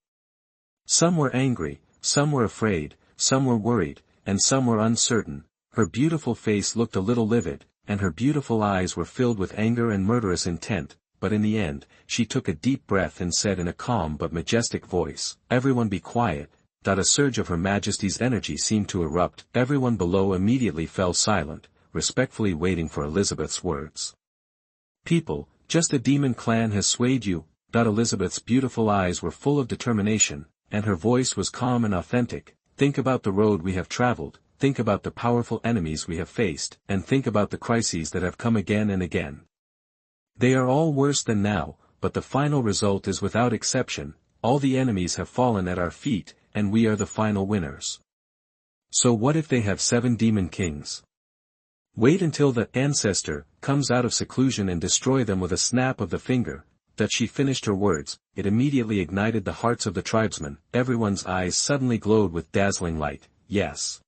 Some were angry, some were afraid, some were worried, and some were uncertain. Her beautiful face looked a little livid, and her beautiful eyes were filled with anger and murderous intent, but in the end, she took a deep breath and said in a calm but majestic voice, "Everyone be quiet." A surge of Her Majesty's energy seemed to erupt. Everyone below immediately fell silent, respectfully waiting for Elizabeth's words. People, just a demon clan has swayed you. Elizabeth's beautiful eyes were full of determination, and her voice was calm and authentic. Think about the road we have traveled, think about the powerful enemies we have faced, and think about the crises that have come again and again. They are all worse than now, but the final result is without exception. All the enemies have fallen at our feet, and we are the final winners. So what if they have 7 demon kings? Wait until the ancestor comes out of seclusion and destroy them with a snap of the finger. That she finished her words, it immediately ignited the hearts of the tribesmen. Everyone's eyes suddenly glowed with dazzling light. Yes.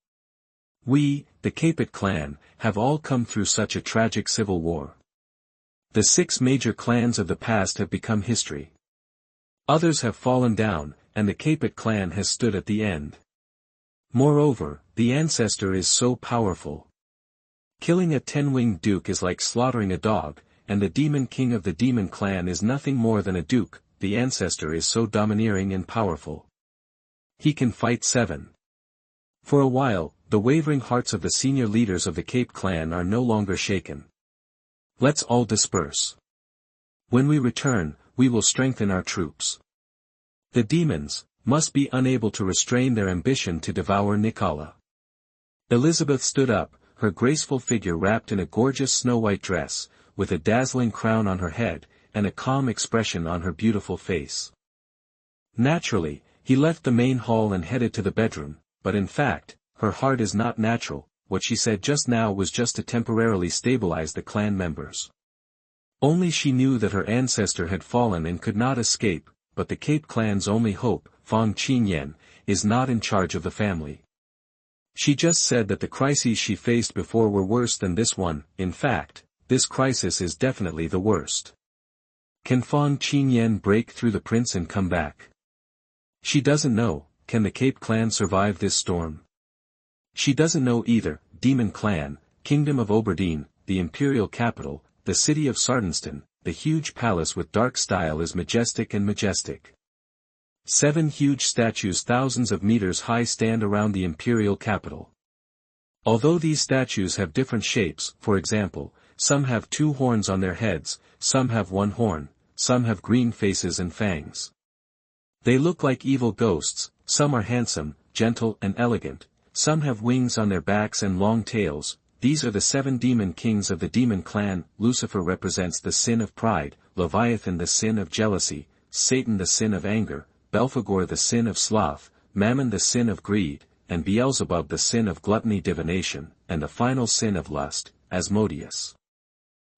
We, the Capet clan, have all come through such a tragic civil war. The 6 major clans of the past have become history. Others have fallen down, and the Capet clan has stood at the end. Moreover, the ancestor is so powerful. Killing a 10-winged duke is like slaughtering a dog, and the demon king of the demon clan is nothing more than a duke. The ancestor is so domineering and powerful. He can fight 7. For a while, the wavering hearts of the senior leaders of the Cape clan are no longer shaken. Let's all disperse. When we return, we will strengthen our troops. The demons must be unable to restrain their ambition to devour Nicola. Elizabeth stood up, her graceful figure wrapped in a gorgeous snow-white dress, with a dazzling crown on her head, and a calm expression on her beautiful face. Naturally, he left the main hall and headed to the bedroom, but in fact, her heart is not natural. What she said just now was just to temporarily stabilize the clan members. Only she knew that her ancestor had fallen and could not escape, but the Cape clan's only hope, Fang Qingyan, is not in charge of the family. She just said that the crises she faced before were worse than this one. In fact, this crisis is definitely the worst. Can Fang Qingyan break through the prince and come back? She doesn't know. Can the Cape clan survive this storm? She doesn't know either. Demon clan, Kingdom of Oberdeen, the imperial capital, the city of Sardenston, the huge palace with dark style is majestic and majestic. 7 huge statues thousands of meters high stand around the imperial capital. Although these statues have different shapes, for example, some have 2 horns on their heads, some have 1 horn, some have green faces and fangs. They look like evil ghosts. Some are handsome, gentle and elegant, some have wings on their backs and long tails. These are the 7 demon kings of the demon clan. Lucifer represents the sin of pride, Leviathan the sin of jealousy, Satan the sin of anger, Belphegor the sin of sloth, Mammon the sin of greed, and Beelzebub the sin of gluttony divination, and the final sin of lust, Asmodeus.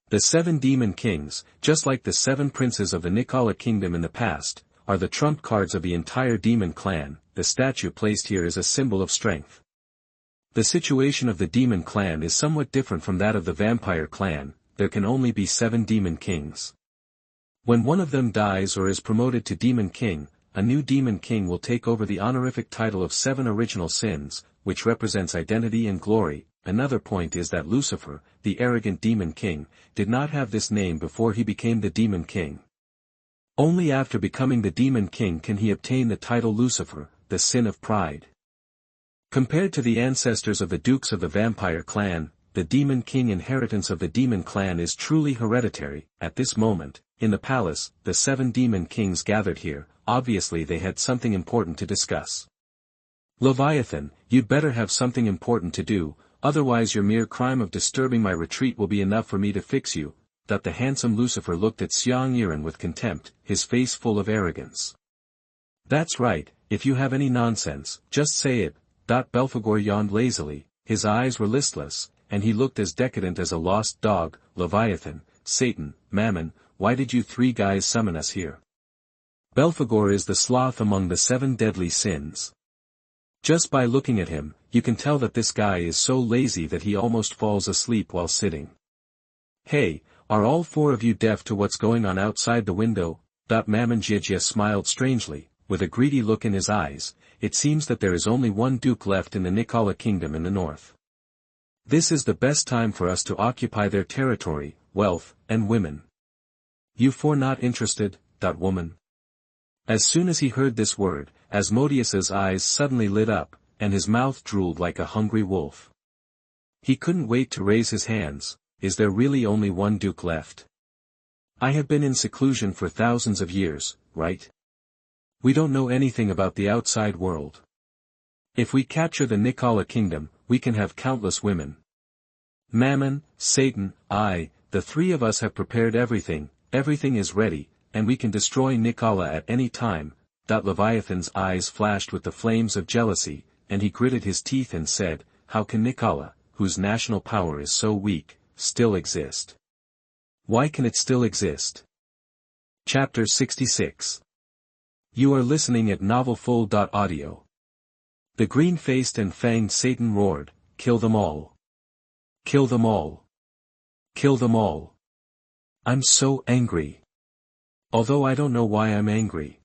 The 7 demon kings, just like the 7 princes of the Nicola kingdom in the past, are the trump cards of the entire demon clan. The statue placed here is a symbol of strength. The situation of the demon clan is somewhat different from that of the vampire clan. There can only be 7 demon kings. When one of them dies or is promoted to demon king, a new demon king will take over the honorific title of 7 original sins, which represents identity and glory. Another point is that Lucifer, the arrogant demon king, did not have this name before he became the demon king. Only after becoming the demon king can he obtain the title Lucifer, the sin of pride. Compared to the ancestors of the dukes of the vampire clan, the Demon King inheritance of the Demon clan is truly hereditary. At this moment, in the palace, the 7 Demon Kings gathered here. Obviously they had something important to discuss. Leviathan, you'd better have something important to do, otherwise your mere crime of disturbing my retreat will be enough for me to fix you. That the handsome Lucifer looked at Xiang Yiren with contempt, his face full of arrogance. That's right, if you have any nonsense, just say it. Belphegor yawned lazily, his eyes were listless, and he looked as decadent as a lost dog. Leviathan, Satan, Mammon, why did you 3 guys summon us here? Belphegor is the sloth among the 7 deadly sins. Just by looking at him, you can tell that this guy is so lazy that he almost falls asleep while sitting. Hey, are all 4 of you deaf to what's going on outside the window? Mammon Jijia smiled strangely, with a greedy look in his eyes. It seems that there is only one duke left in the Nikala kingdom in the north. This is the best time for us to occupy their territory, wealth, and women. You 4 not interested, woman? As soon as he heard this word, Asmodeus's eyes suddenly lit up, and his mouth drooled like a hungry wolf. He couldn't wait to raise his hands. Is there really only one duke left? I have been in seclusion for thousands of years, right? We don't know anything about the outside world. If we capture the Nikala kingdom, we can have countless women. Mammon, Satan, the 3 of us have prepared everything is ready, and we can destroy Nikala at any time. Leviathan's eyes flashed with the flames of jealousy, and he gritted his teeth and said, how can Nikala, whose national power is so weak, still exist? Why can it still exist? Chapter 66. You are listening at novelfull.audio. The green-faced and fanged Satan roared, kill them all. Kill them all. Kill them all. I'm so angry. Although I don't know why I'm angry.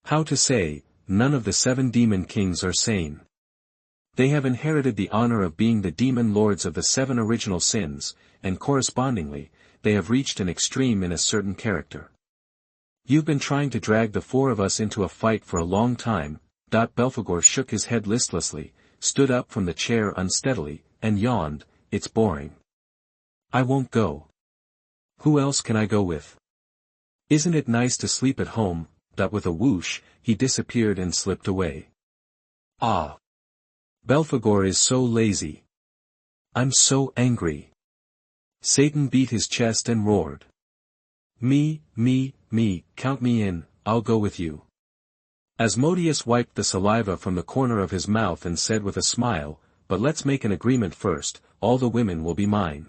How to say, none of the 7 demon kings are sane. They have inherited the honor of being the demon lords of the 7 original sins, and correspondingly, they have reached an extreme in a certain character. You've been trying to drag the 4 of us into a fight for a long time. Belphegor shook his head listlessly, stood up from the chair unsteadily, and yawned, it's boring. I won't go. Who else can I go with? Isn't it nice to sleep at home? With a whoosh, he disappeared and slipped away. Ah! Belphegor is so lazy. I'm so angry. Satan beat his chest and roared. Me, count me in, I'll go with you. Asmodeus wiped the saliva from the corner of his mouth and said with a smile, but let's make an agreement first, all the women will be mine.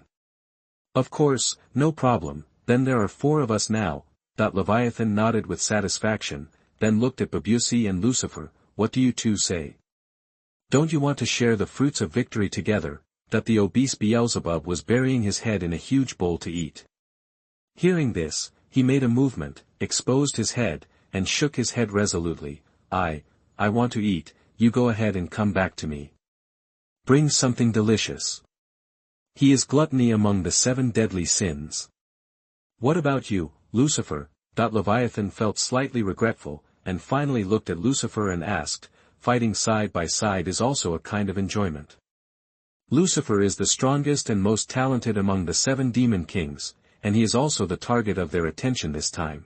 Of course, no problem, then there are 4 of us now. Leviathan nodded with satisfaction, then looked at Babusi and Lucifer. What do you 2 say? Don't you want to share the fruits of victory together? The obese Beelzebub was burying his head in a huge bowl to eat. Hearing this, he made a movement, exposed his head, and shook his head resolutely. I want to eat, you go ahead and come back to me. Bring something delicious. He is gluttony among the 7 deadly sins. What about you, Lucifer? Leviathan felt slightly regretful, and finally looked at Lucifer and asked, fighting side by side is also a kind of enjoyment. Lucifer is the strongest and most talented among the 7 demon kings, and he is also the target of their attention this time.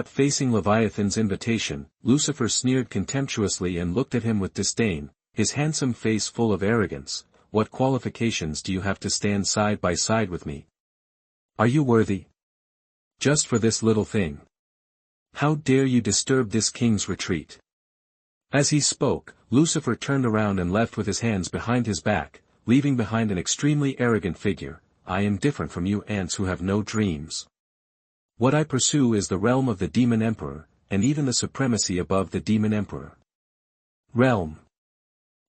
Facing Leviathan's invitation, Lucifer sneered contemptuously and looked at him with disdain, his handsome face full of arrogance. What qualifications do you have to stand side by side with me? Are you worthy? Just for this little thing. How dare you disturb this king's retreat? As he spoke, Lucifer turned around and left with his hands behind his back, leaving behind an extremely arrogant figure. I am different from you ants who have no dreams. What I pursue is the realm of the Demon Emperor, and even the supremacy above the Demon Emperor. Realm.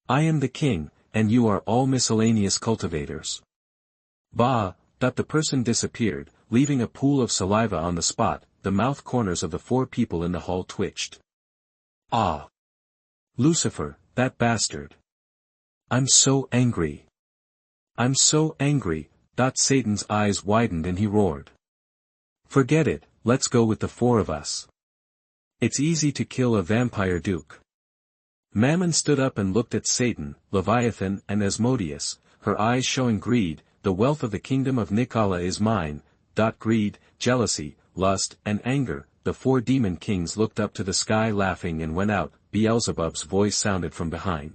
I am the king, and you are all miscellaneous cultivators. Bah! The person disappeared, leaving a pool of saliva on the spot. The mouth corners of the 4 people in the hall twitched. Ah! Lucifer, that bastard. I'm so angry. I'm so angry. Satan's eyes widened and he roared. Forget it, let's go with the 4 of us. It's easy to kill a vampire duke. Mammon stood up and looked at Satan, Leviathan and Asmodeus, her eyes showing greed. The wealth of the kingdom of Nicala is mine. Greed, jealousy, lust, and anger. The 4 demon kings looked up to the sky laughing and went out. Beelzebub's voice sounded from behind.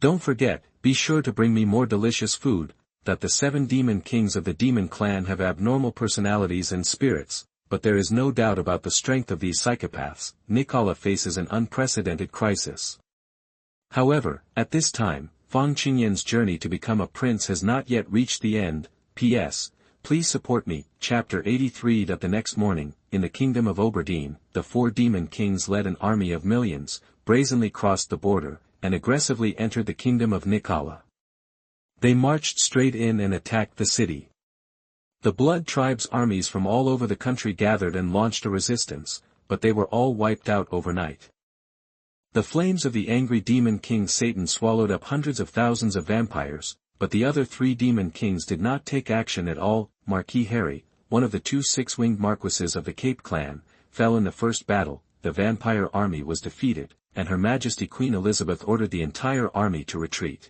Don't forget, be sure to bring me more delicious food. That the 7 demon kings of the demon clan have abnormal personalities and spirits, but there is no doubt about the strength of these psychopaths. Nicala faces an unprecedented crisis. However, at this time, Fang Qingyan's journey to become a prince has not yet reached the end. P.S. Please support me. Chapter 83. The next morning, in the kingdom of Oberdeen, the 4 demon kings led an army of millions, brazenly crossed the border, and aggressively entered the kingdom of Nicala. They marched straight in and attacked the city. The Blood Tribe's armies from all over the country gathered and launched a resistance, but they were all wiped out overnight. The flames of the angry demon king Satan swallowed up hundreds of thousands of vampires, but the other 3 demon kings did not take action at all. Marquis Harry, one of the 2 six-winged marquises of the Cape clan, fell in the first battle. The vampire army was defeated, and Her Majesty Queen Elizabeth ordered the entire army to retreat.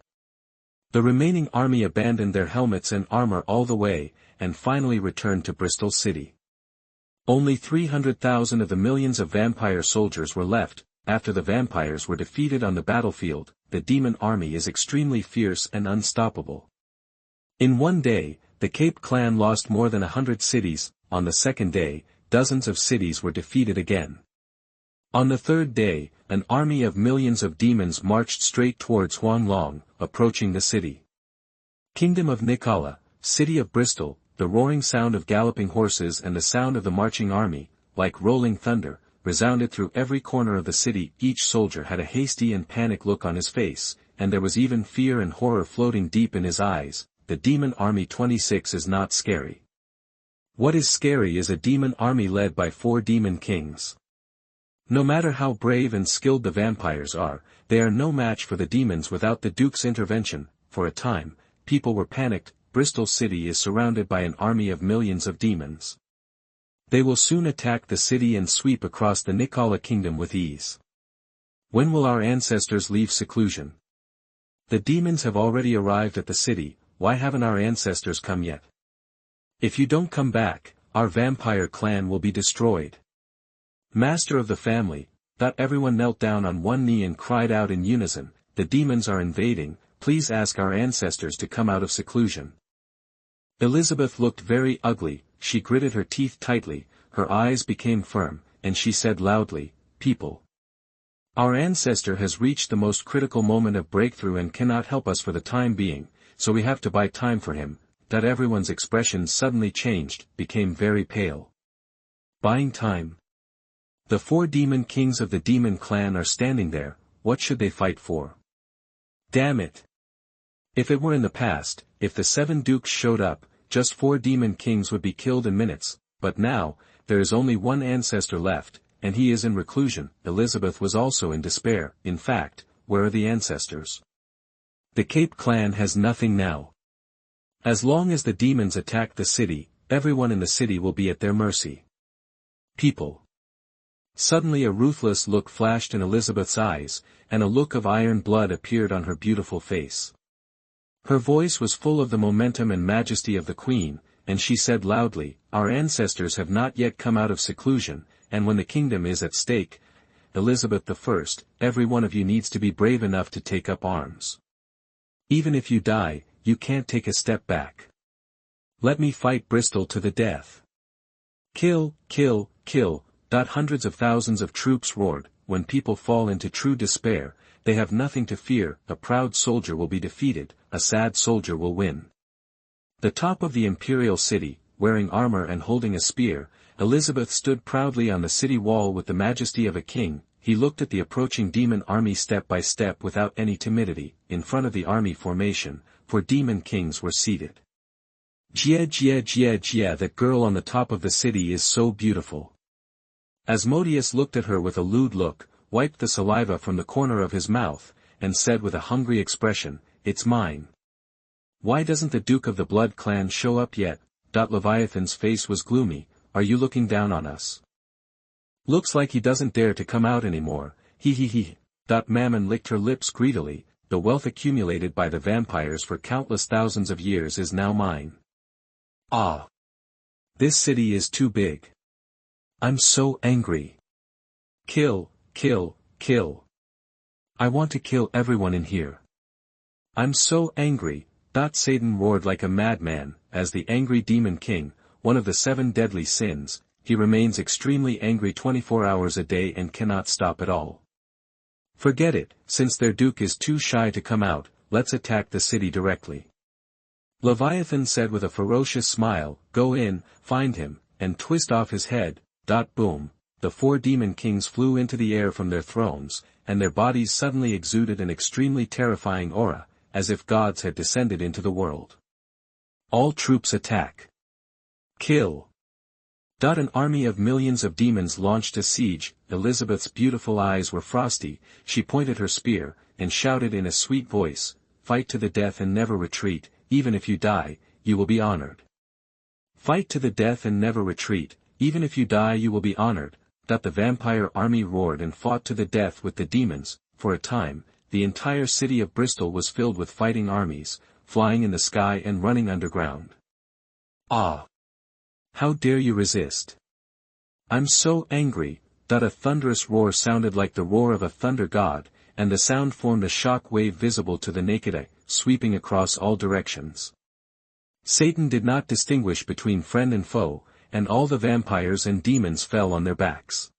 The remaining army abandoned their helmets and armor all the way, and finally returned to Bristol City. Only 300,000 of the millions of vampire soldiers were left. After the vampires were defeated on the battlefield, the demon army is extremely fierce and unstoppable. In one day, the Cape clan lost more than 100 cities. On the second day, dozens of cities were defeated again. On the third day, an army of millions of demons marched straight towards Huanglong, approaching the city. Kingdom of Nicala, city of Bristol. The roaring sound of galloping horses and the sound of the marching army, like rolling thunder, resounded through every corner of the city. Each soldier had a hasty and panic look on his face, and there was even fear and horror floating deep in his eyes. The demon army 26 is not scary. What is scary is a demon army led by 4 demon kings. No matter how brave and skilled the vampires are, they are no match for the demons without the Duke's intervention. For a time, people were panicked. Bristol City is surrounded by an army of millions of demons. They will soon attack the city and sweep across the Nicala kingdom with ease. When will our ancestors leave seclusion? The demons have already arrived at the city. Why haven't our ancestors come yet? If you don't come back, our vampire clan will be destroyed. Master of the family. Everyone knelt down on one knee and cried out in unison, the demons are invading, please ask our ancestors to come out of seclusion. Elizabeth looked very ugly. She gritted her teeth tightly, her eyes became firm, and she said loudly, people. Our ancestor has reached the most critical moment of breakthrough and cannot help us for the time being, so we have to buy time for him. Everyone's expression suddenly changed, became very pale. Buying time? The 4 demon kings of the demon clan are standing there. What should they fight for? Damn it! If it were in the past, if the 7 dukes showed up, just 4 demon kings would be killed in minutes, but now, there is only one ancestor left, and he is in reclusion. Elizabeth was also in despair. In fact, where are the ancestors? The Cape clan has nothing now. As long as the demons attack the city, everyone in the city will be at their mercy. People. Suddenly a ruthless look flashed in Elizabeth's eyes, and a look of iron blood appeared on her beautiful face. Her voice was full of the momentum and majesty of the queen, and she said loudly, our ancestors have not yet come out of seclusion, and when the kingdom is at stake, Elizabeth I, every one of you needs to be brave enough to take up arms. Even if you die, you can't take a step back. Let me fight Bristol to the death. Kill, kill, kill. Hundreds of thousands of troops roared. When people fall into true despair, they have nothing to fear. A proud soldier will be defeated, a sad soldier will win. The top of the imperial city, wearing armor and holding a spear, Elizabeth stood proudly on the city wall with the majesty of a king. He looked at the approaching demon army step by step without any timidity. In front of the army formation, 4 demon kings were seated. Jia, that girl on the top of the city is so beautiful. Asmodeus looked at her with a lewd look, wiped the saliva from the corner of his mouth, and said with a hungry expression, it's mine. Why doesn't the Duke of the Blood clan show up yet? Leviathan's face was gloomy, are you looking down on us? Looks like he doesn't dare to come out anymore, he. Mammon licked her lips greedily, the wealth accumulated by the vampires for countless thousands of years is now mine. Ah! This city is too big. I'm so angry. Kill, kill, kill. I want to kill everyone in here. I'm so angry. Satan roared like a madman, as the angry demon king, one of the 7 deadly sins. He remains extremely angry 24 hours a day and cannot stop at all. Forget it, since their duke is too shy to come out, let's attack the city directly. Leviathan said with a ferocious smile, go in, find him, and twist off his head. Boom, the 4 demon kings flew into the air from their thrones, and their bodies suddenly exuded an extremely terrifying aura, as if gods had descended into the world. All troops attack. Kill. An army of millions of demons launched a siege. Elizabeth's beautiful eyes were frosty, she pointed her spear, and shouted in a sweet voice, fight to the death and never retreat, even if you die, you will be honored. Fight to the death and never retreat, even if you die you will be honored. The vampire army roared and fought to the death with the demons. For a time, the entire city of Bristol was filled with fighting armies, flying in the sky and running underground. Ah! How dare you resist? I'm so angry. A thunderous roar sounded like the roar of a thunder god, and the sound formed a shock wave visible to the naked eye, sweeping across all directions. Satan did not distinguish between friend and foe, and all the vampires and demons fell on their backs.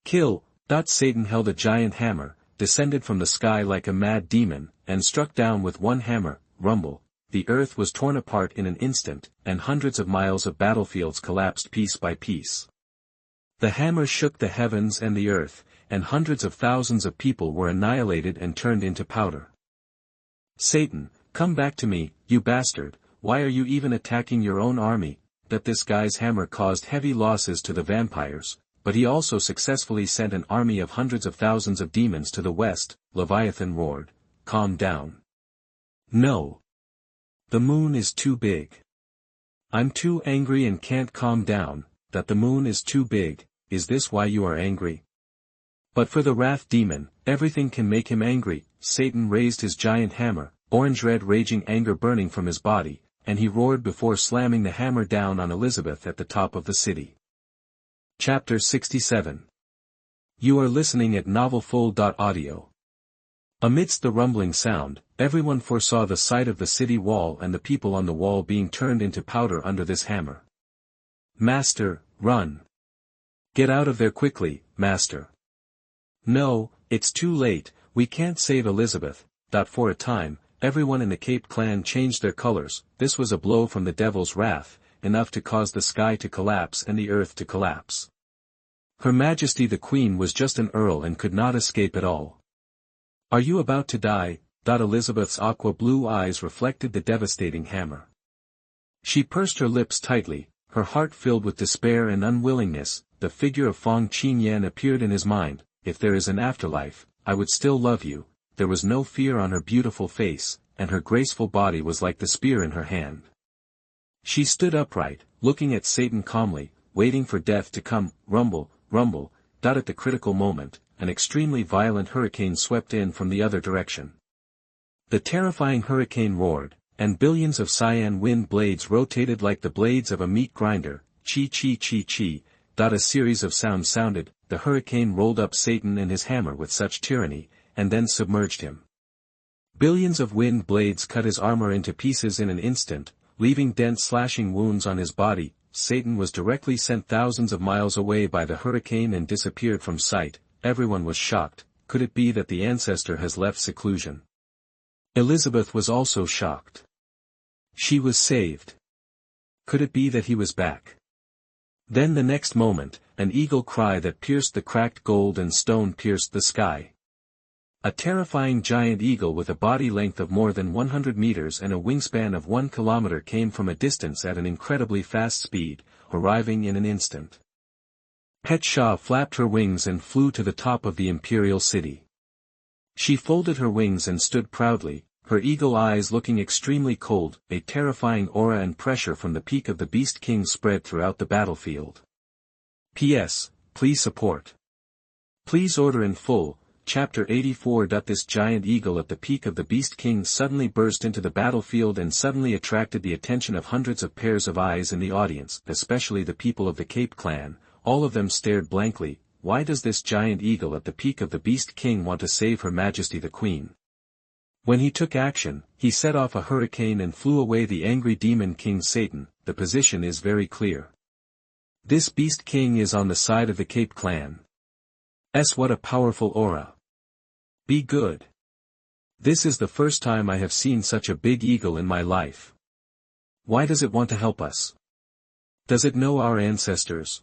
Kill. Satan held a giant hammer, descended from the sky like a mad demon, and struck down with one hammer. Rumble. The earth was torn apart in an instant, and hundreds of miles of battlefields collapsed piece by piece. The hammer shook the heavens and the earth, and hundreds of thousands of people were annihilated and turned into powder. Satan, come back to me, you bastard, why are you even attacking your own army? This guy's hammer caused heavy losses to the vampires, but he also successfully sent an army of hundreds of thousands of demons to the west. Leviathan roared, calm down. No. The moon is too big. I'm too angry and can't calm down. The moon is too big, is this why you are angry? But for the wrath demon, everything can make him angry. Satan raised his giant hammer, orange-red raging anger burning from his body, and he roared before slamming the hammer down on Elizabeth at the top of the city. Chapter 67. You are listening at novelfull.audio. Amidst the rumbling sound, everyone foresaw the sight of the city wall and the people on the wall being turned into powder under this hammer. Master, run. Get out of there quickly, Master. No, it's too late, we can't save Elizabeth. For a time, everyone in the Cape clan changed their colors. This was a blow from the devil's wrath, enough to cause the sky to collapse and the earth to collapse. Her Majesty the Queen was just an earl and could not escape at all. Are you about to die? Elizabeth's aqua blue eyes reflected the devastating hammer. She pursed her lips tightly, her heart filled with despair and unwillingness. The figure of Fang Qingyan appeared in his mind. If there is an afterlife, I would still love you. There was no fear on her beautiful face, and her graceful body was like the spear in her hand. She stood upright, looking at Satan calmly, waiting for death to come. Rumble, rumble. At the critical moment, an extremely violent hurricane swept in from the other direction. The terrifying hurricane roared, and billions of cyan wind blades rotated like the blades of a meat grinder. Chi chi chi chi. A series of sounds sounded. The hurricane rolled up Satan and his hammer with such tyranny, and then submerged him. Billions of wind blades cut his armor into pieces in an instant, leaving dense slashing wounds on his body. Satan was directly sent thousands of miles away by the hurricane and disappeared from sight. Everyone was shocked. Could it be that the ancestor has left seclusion? Elizabeth was also shocked. She was saved. Could it be that he was back? Then the next moment, an eagle cry that pierced the cracked gold and stone pierced the sky. A terrifying giant eagle with a body length of more than 100 meters and a wingspan of 1 kilometer came from a distance at an incredibly fast speed, arriving in an instant. Het Shah flapped her wings and flew to the top of the imperial city. She folded her wings and stood proudly, her eagle eyes looking extremely cold. A terrifying aura and pressure from the peak of the Beast King spread throughout the battlefield. P.S. Please support. Please order in full. Chapter 84. This giant eagle at the peak of the Beast King suddenly burst into the battlefield and suddenly attracted the attention of hundreds of pairs of eyes in the audience, especially the people of the Cape clan. All of them stared blankly. Why does this giant eagle at the peak of the Beast King want to save Her Majesty the Queen? When he took action, he set off a hurricane and flew away the angry demon King Satan. The position is very clear. This Beast King is on the side of the Cape clan. What a powerful aura. Be good. This is the first time I have seen such a big eagle in my life. Why does it want to help us? Does it know our ancestors?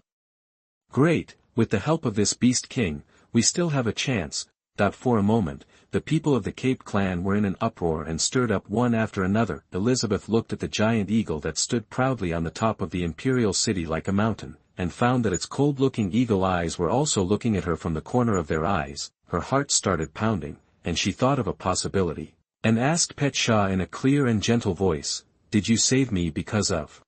Great, with the help of this Beast King, we still have a chance. For a moment, the people of the Cape clan were in an uproar and stirred up one after another. Elizabeth looked at the giant eagle that stood proudly on the top of the imperial city like a mountain, and found that its cold-looking eagle eyes were also looking at her from the corner of their eyes. Her heart started pounding, and she thought of a possibility, and asked Pet Shah in a clear and gentle voice, "Did you save me because of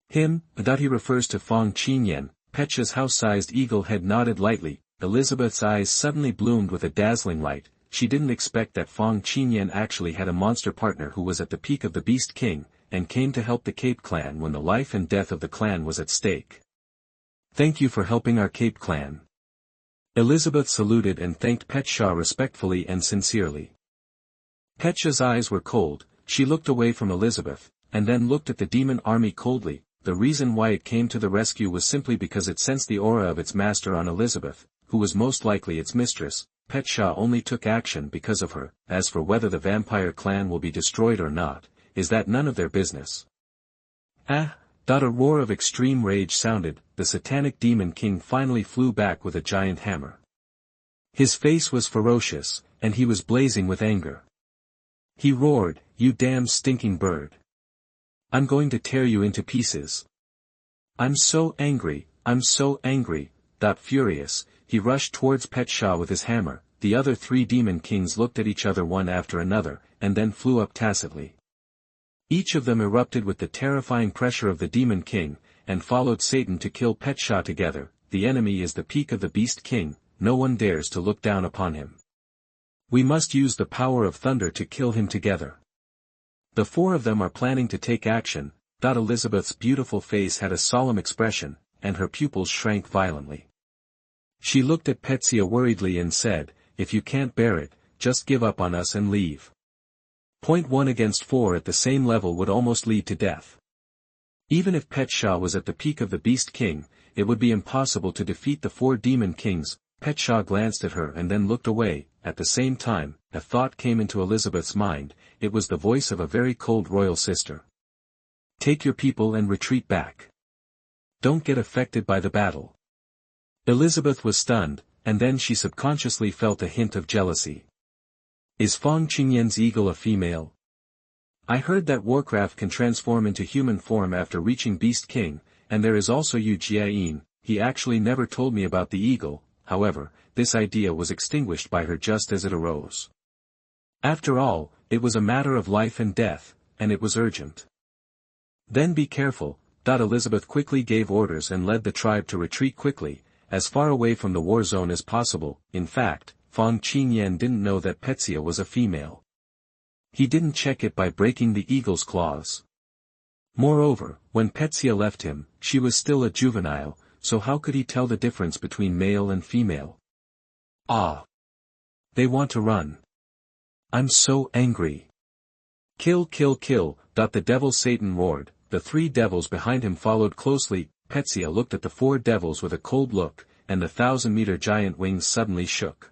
him?" That he refers to Fang Qingyan. Pet Shah's house-sized eagle head nodded lightly. Elizabeth's eyes suddenly bloomed with a dazzling light. She didn't expect that Fang Qingyan actually had a monster partner who was at the peak of the Beast King, and came to help the Cape clan when the life and death of the clan was at stake. "Thank you for helping our Cape clan." Elizabeth saluted and thanked Pet Shah respectfully and sincerely. Pet Shah's eyes were cold. She looked away from Elizabeth, and then looked at the demon army coldly. The reason why it came to the rescue was simply because it sensed the aura of its master on Elizabeth, who was most likely its mistress. Pet Shah only took action because of her. As for whether the vampire clan will be destroyed or not, is that none of their business. A roar of extreme rage sounded. The satanic demon king finally flew back with a giant hammer. His face was ferocious, and he was blazing with anger. He roared, "You damn stinking bird! I'm going to tear you into pieces. I'm so angry, I'm so angry." Furious, he rushed towards Pet Shah with his hammer. The other three demon kings looked at each other one after another, and then flew up tacitly. Each of them erupted with the terrifying pressure of the Demon King, and followed Satan to kill Pet Shah together. The enemy is the peak of the Beast King, no one dares to look down upon him. We must use the power of thunder to kill him together. The four of them are planning to take action. Elizabeth's beautiful face had a solemn expression, and her pupils shrank violently. She looked at Petsia worriedly and said, "If you can't bear it, just give up on us and leave." 1 against 4 at the same level would almost lead to death. Even if Pet Shah was at the peak of the Beast King, it would be impossible to defeat the four demon kings. Pet Shah glanced at her and then looked away. At the same time, a thought came into Elizabeth's mind. It was the voice of a very cold royal sister. "Take your people and retreat back. Don't get affected by the battle." Elizabeth was stunned, and then she subconsciously felt a hint of jealousy. Is Fang Qingyan's eagle a female? I heard that Warcraft can transform into human form after reaching Beast King, and there is also Yu Jiayin. He actually never told me about the eagle. However, this idea was extinguished by her just as it arose. After all, it was a matter of life and death, and it was urgent. Then be careful. Elizabeth quickly gave orders and led the tribe to retreat quickly, as far away from the war zone as possible. In fact, Fang Qingyan didn't know that Petsia was a female. He didn't check it by breaking the eagle's claws. Moreover, when Petsia left him, she was still a juvenile, so how could he tell the difference between male and female? They want to run. I'm so angry. Kill, kill, kill. The devil Satan roared. The three devils behind him followed closely. Petsia looked at the four devils with a cold look, and the 1,000-meter giant wings suddenly shook.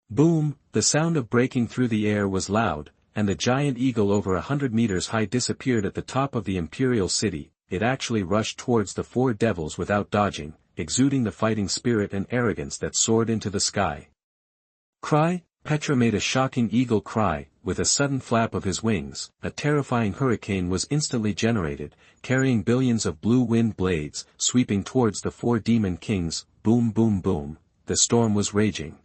Boom! The sound of breaking through the air was loud, and the giant eagle over 100 meters high disappeared at the top of the imperial city. It actually rushed towards the four devils without dodging, exuding the fighting spirit and arrogance that soared into the sky. Cry! Petra made a shocking eagle cry. With a sudden flap of his wings, a terrifying hurricane was instantly generated, carrying billions of blue wind blades, sweeping towards the four demon kings. Boom, boom, boom. The storm was raging.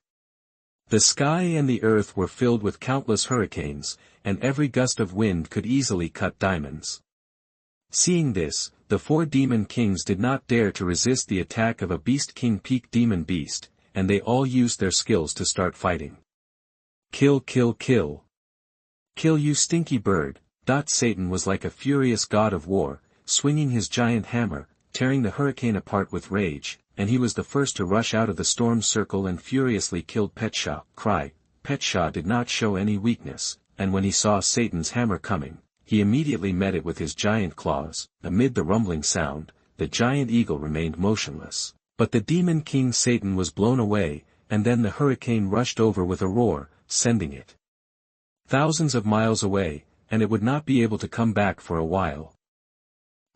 The sky and the earth were filled with countless hurricanes, and every gust of wind could easily cut diamonds. Seeing this, the four demon kings did not dare to resist the attack of a Beast King peak demon beast, and they all used their skills to start fighting. Kill, kill, kill. Kill, you stinky bird. Satan was like a furious god of war, swinging his giant hammer, tearing the hurricane apart with rage, and he was the first to rush out of the storm circle and furiously killed Petsha. Petsha did not show any weakness, and when he saw Satan's hammer coming, he immediately met it with his giant claws. Amid the rumbling sound, the giant eagle remained motionless, but the demon king Satan was blown away, and then the hurricane rushed over with a roar, sending it thousands of miles away, and it would not be able to come back for a while.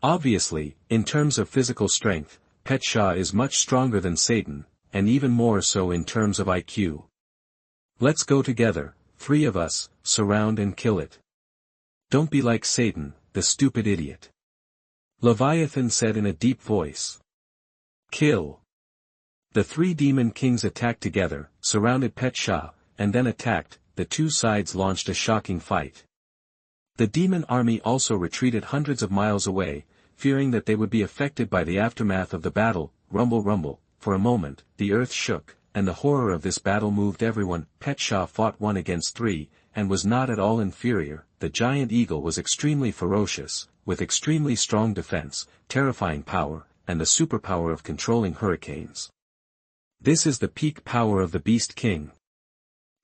Obviously, in terms of physical strength, Petsha is much stronger than Satan, and even more so in terms of IQ. Let's go together, 3 of us, surround and kill it. Don't be like Satan, the stupid idiot. Leviathan said in a deep voice. Kill. The 3 demon kings attacked together, surrounded Petsha, and then attacked. The 2 sides launched a shocking fight. The demon army also retreated hundreds of miles away, fearing that they would be affected by the aftermath of the battle. Rumble, rumble. For a moment, the earth shook, and the horror of this battle moved everyone. Petsha fought 1 against 3, and was not at all inferior. The giant eagle was extremely ferocious, with extremely strong defense, terrifying power, and the superpower of controlling hurricanes. This is the peak power of the Beast King.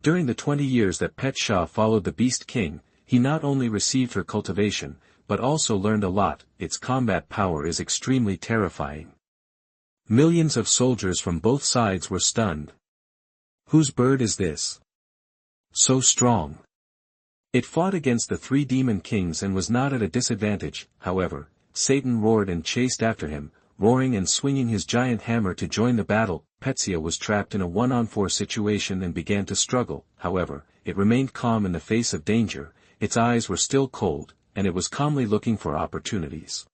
During the 20 years that Petsha followed the Beast King, he not only received her cultivation, but also learned a lot. Its combat power is extremely terrifying. Millions of soldiers from both sides were stunned. Whose bird is this? So strong. It fought against the 3 demon kings and was not at a disadvantage. However, Satan roared and chased after him, roaring and swinging his giant hammer to join the battle. Petsia was trapped in a 1-on-4 situation and began to struggle. However, it remained calm in the face of danger, its eyes were still cold, and it was calmly looking for opportunities.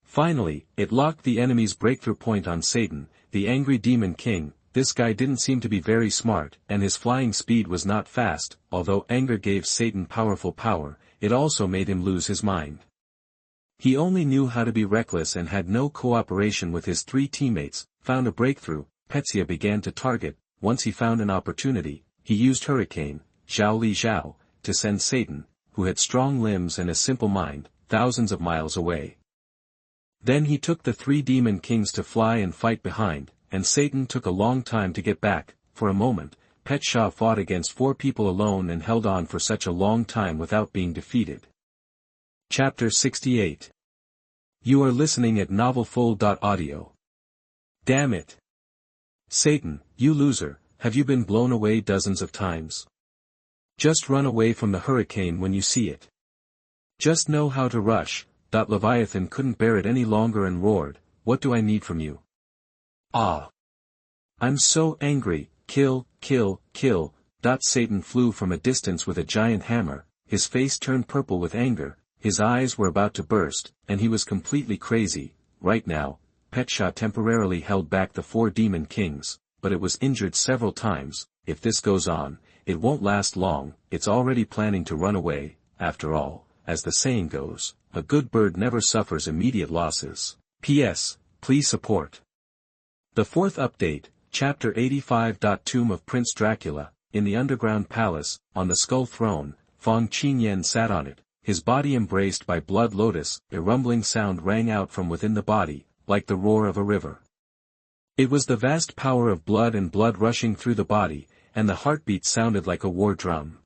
Finally, it locked the enemy's breakthrough point on Satan, the angry demon king. This guy didn't seem to be very smart, and his flying speed was not fast. Although anger gave Satan powerful power, it also made him lose his mind. He only knew how to be reckless and had no cooperation with his 3 teammates. Found a breakthrough, Petsia began to target. Once he found an opportunity, he used Hurricane, Zhao Li Zhao, to send Satan, who had strong limbs and a simple mind, thousands of miles away. Then he took the 3 demon kings to fly and fight behind, and Satan took a long time to get back. For a moment, Petsha fought against 4 people alone and held on for such a long time without being defeated. Chapter 68. You are listening at novelfull.audio. Damn it. Satan, you loser, have you been blown away dozens of times? Just run away from the hurricane when you see it. Just know how to rush. Leviathan couldn't bear it any longer and roared, what do I need from you? Ah! I'm so angry, kill, kill, kill. Satan flew from a distance with a giant hammer, his face turned purple with anger, his eyes were about to burst, and he was completely crazy. Right now, Petsha temporarily held back the 4 demon kings, but it was injured several times. If this goes on, it won't last long. It's already planning to run away. After all, as the saying goes, a good bird never suffers immediate losses. P.S. Please support. The 4th update, Chapter 85. Tomb of Prince Dracula. In the underground palace, on the skull throne, Fang Qingyan sat on it, his body embraced by blood lotus. A rumbling sound rang out from within the body, like the roar of a river. It was the vast power of blood and blood rushing through the body, and the heartbeat sounded like a war drum.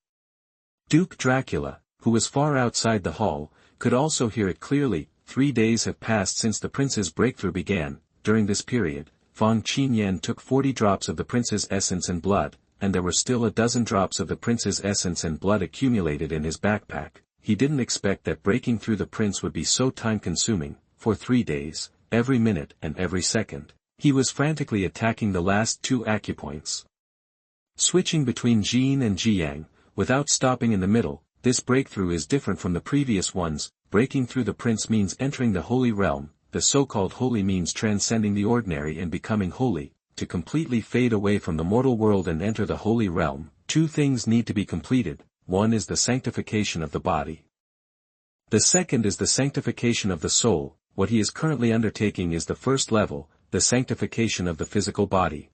Duke Dracula, who was far outside the hall, could also hear it clearly. 3 days have passed since the prince's breakthrough began. During this period, Fang Qingyan took 40 drops of the prince's essence and blood, and there were still a dozen drops of the prince's essence and blood accumulated in his backpack. He didn't expect that breaking through the prince would be so time-consuming. For 3 days, every minute and every second, he was frantically attacking the last 2 acupoints. Switching between Jin and Jiang, without stopping in the middle. This breakthrough is different from the previous ones. Breaking through the prince means entering the holy realm. The so-called holy means transcending the ordinary and becoming holy. To completely fade away from the mortal world and enter the holy realm, 2 things need to be completed. One is the sanctification of the body. The second is the sanctification of the soul. What he is currently undertaking is the first level, the sanctification of the physical body.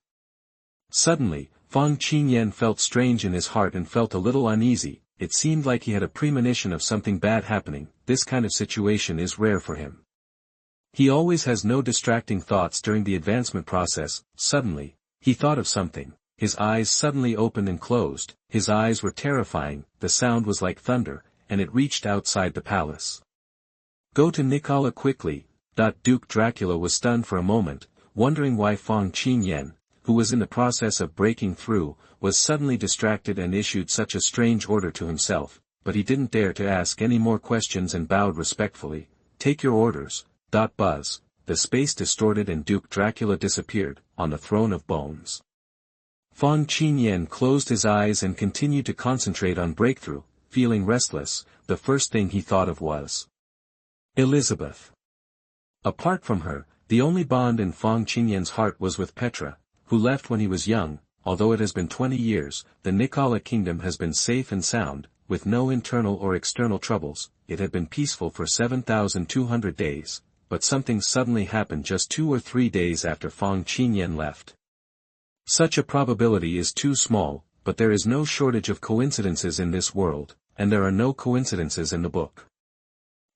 Suddenly, Fang Qingyan felt strange in his heart and felt a little uneasy. It seemed like he had a premonition of something bad happening. This kind of situation is rare for him. He always has no distracting thoughts during the advancement process. Suddenly, he thought of something. His eyes suddenly opened and closed. His eyes were terrifying, the sound was like thunder, and it reached outside the palace. Go to Nicola quickly. Duke Dracula was stunned for a moment, wondering why Fang Qingyan, who was in the process of breaking through, was suddenly distracted and issued such a strange order to himself, but he didn't dare to ask any more questions and bowed respectfully. Take your orders. Buzz. The space distorted and Duke Dracula disappeared, on the throne of bones. Fang Qingyan closed his eyes and continued to concentrate on breakthrough. Feeling restless, the first thing he thought of was Elizabeth. Apart from her, the only bond in Fang Qingyan's heart was with Petra, who left when he was young. Although it has been 20 years, the Nicola kingdom has been safe and sound, with no internal or external troubles. It had been peaceful for 7,200 days, but something suddenly happened just 2 or 3 days after Fang Qingyan left. Such a probability is too small, but there is no shortage of coincidences in this world, and there are no coincidences in the book.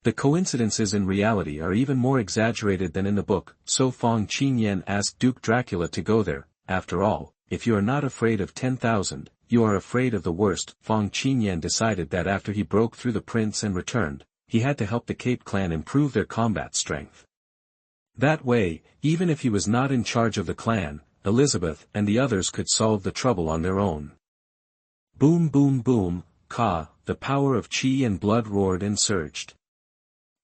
The coincidences in reality are even more exaggerated than in the book, so Fang Qingyan asked Duke Dracula to go there. After all, if you are not afraid of 10,000, you are afraid of the worst. Fang Qingyan decided that after he broke through the prince and returned, he had to help the Cape clan improve their combat strength. That way, even if he was not in charge of the clan, Elizabeth and the others could solve the trouble on their own. Boom boom boom, the power of chi and blood roared and surged.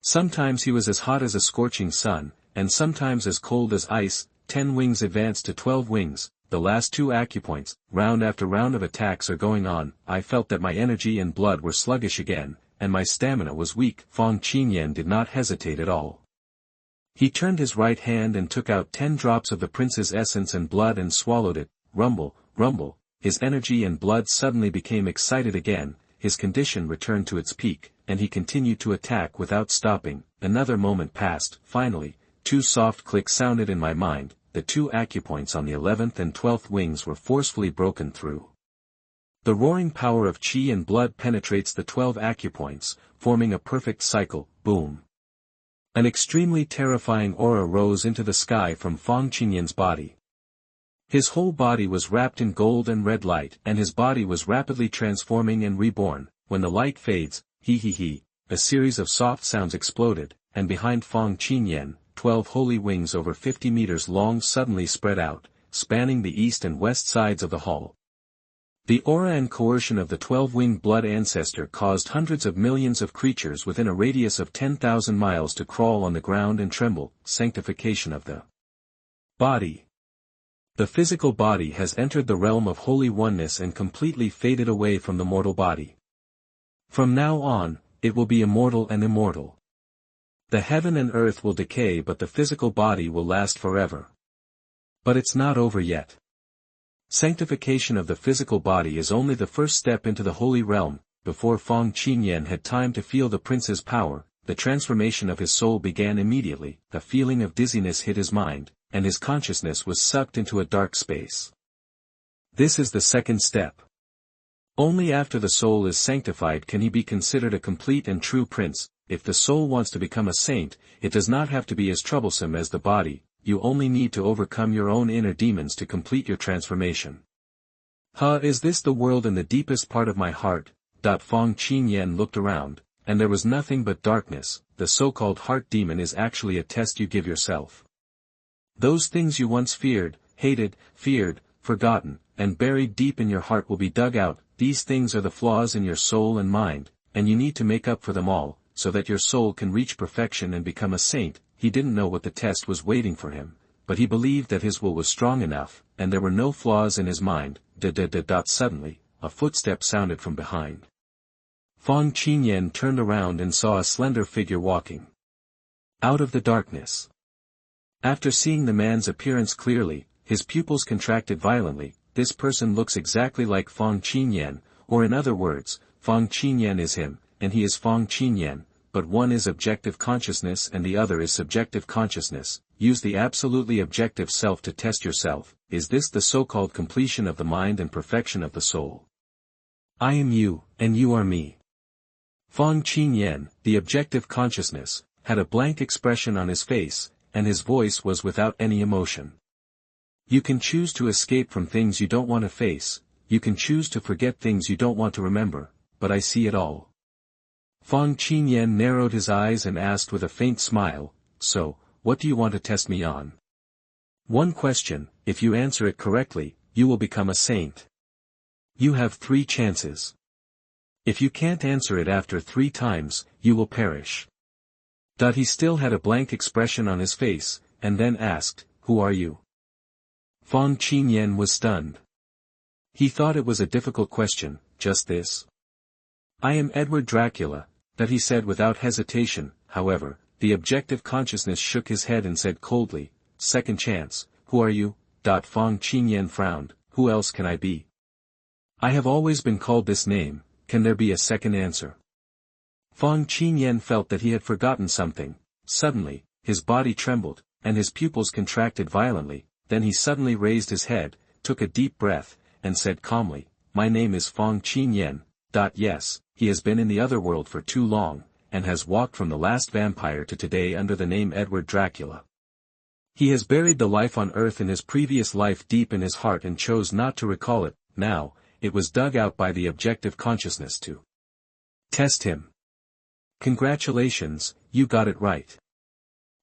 Sometimes he was as hot as a scorching sun, and sometimes as cold as ice. 10 wings advanced to 12 wings, the last 2 acupoints. Round after round of attacks are going on. I felt that my energy and blood were sluggish again, and my stamina was weak. Fang Qingyan did not hesitate at all. He turned his right hand and took out 10 drops of the prince's essence and blood and swallowed it. Rumble, rumble, his energy and blood suddenly became excited again, his condition returned to its peak, and he continued to attack without stopping. Another moment passed. Finally, 2 soft clicks sounded in my mind. The 2 acupoints on the 11th and 12th wings were forcefully broken through. The roaring power of chi and blood penetrates the 12 acupoints, forming a perfect cycle. Boom. An extremely terrifying aura rose into the sky from Fang Qingyan's body. His whole body was wrapped in gold and red light, and his body was rapidly transforming and reborn. When the light fades, a series of soft sounds exploded, and behind Fang Qingyan, 12 holy wings over 50 meters long suddenly spread out, spanning the east and west sides of the hall. The aura and coercion of the 12-winged blood ancestor caused hundreds of millions of creatures within a radius of 10,000 miles to crawl on the ground and tremble. Sanctification of the body. The physical body has entered the realm of holy oneness and completely faded away from the mortal body. From now on, it will be immortal and immortal. The heaven and earth will decay, but the physical body will last forever. But it's not over yet. Sanctification of the physical body is only the first step into the holy realm. Before Fang Qingyan had time to feel the prince's power, the transformation of his soul began immediately. A feeling of dizziness hit his mind, and his consciousness was sucked into a dark space. This is the second step. Only after the soul is sanctified can he be considered a complete and true prince. If the soul wants to become a saint, it does not have to be as troublesome as the body. You only need to overcome your own inner demons to complete your transformation. Is this the world in the deepest part of my heart? Fang Qingyan looked around, and there was nothing but darkness. The so-called heart demon is actually a test you give yourself. Those things you once feared, hated, forgotten, and buried deep in your heart will be dug out. These things are the flaws in your soul and mind, and you need to make up for them all, so that your soul can reach perfection and become a saint. He didn't know what the test was waiting for him, but he believed that his will was strong enough, and there were no flaws in his mind. Suddenly, a footstep sounded from behind. Fang Qingyan turned around and saw a slender figure walking out of the darkness. After seeing the man's appearance clearly, his pupils contracted violently. This person looks exactly like Fang Qingyan, or in other words, Fang Qingyan is him, and he is Fang Qingyan, but one is objective consciousness and the other is subjective consciousness. use the absolutely objective self to test yourself. Is this the so-called completion of the mind and perfection of the soul? I am you, and you are me. Fang Qingyan, the objective consciousness, had a blank expression on his face, and his voice was without any emotion. You can choose to escape from things you don't want to face, you can choose to forget things you don't want to remember, but I see it all. Fang Qingyan narrowed his eyes and asked with a faint smile, so, what do you want to test me on? One question, if you answer it correctly, you will become a saint. You have 3 chances. If you can't answer it after 3 times, you will perish. He still had a blank expression on his face, and then asked, who are you? Fang Qingyan was stunned. He thought it was a difficult question, just this. I am Edward Dracula, that he said without hesitation. However, the objective consciousness shook his head and said coldly, second chance, who are you? Fang Qingyan frowned, who else can I be? I have always been called this name, can there be a second answer? Fang Qingyan felt that he had forgotten something. Suddenly, his body trembled, and his pupils contracted violently. Then he suddenly raised his head, took a deep breath, and said calmly, my name is Fang Qingyan. Yes, he has been in the other world for too long, and has walked from the last vampire to today under the name Edward Dracula. He has buried the life on earth in his previous life deep in his heart and chose not to recall it. Now, it was dug out by the objective consciousness to test him. Congratulations, you got it right.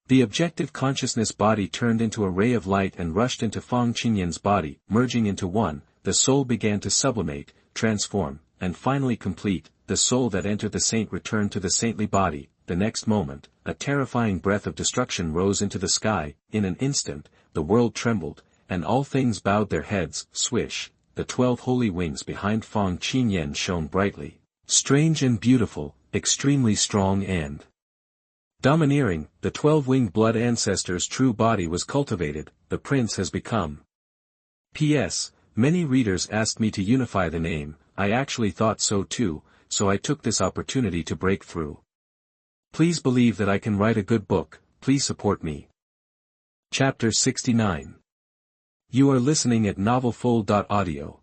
The objective consciousness body turned into a ray of light and rushed into Fang Qingyan's body, merging into one. The soul began to sublimate, transform, and finally complete. The soul that entered the saint returned to the saintly body. The next moment, a terrifying breath of destruction rose into the sky. In an instant, the world trembled, and all things bowed their heads. Swish, the 12 holy wings behind Fang Qingyan shone brightly. Strange and beautiful, extremely strong and domineering, the 12-winged blood ancestor's true body was cultivated. The prince has become. P.S. Many readers asked me to unify the name. I actually thought so too, so I took this opportunity to break through. Please believe that I can write a good book, please support me. Chapter 69. You are listening at novelfull.audio.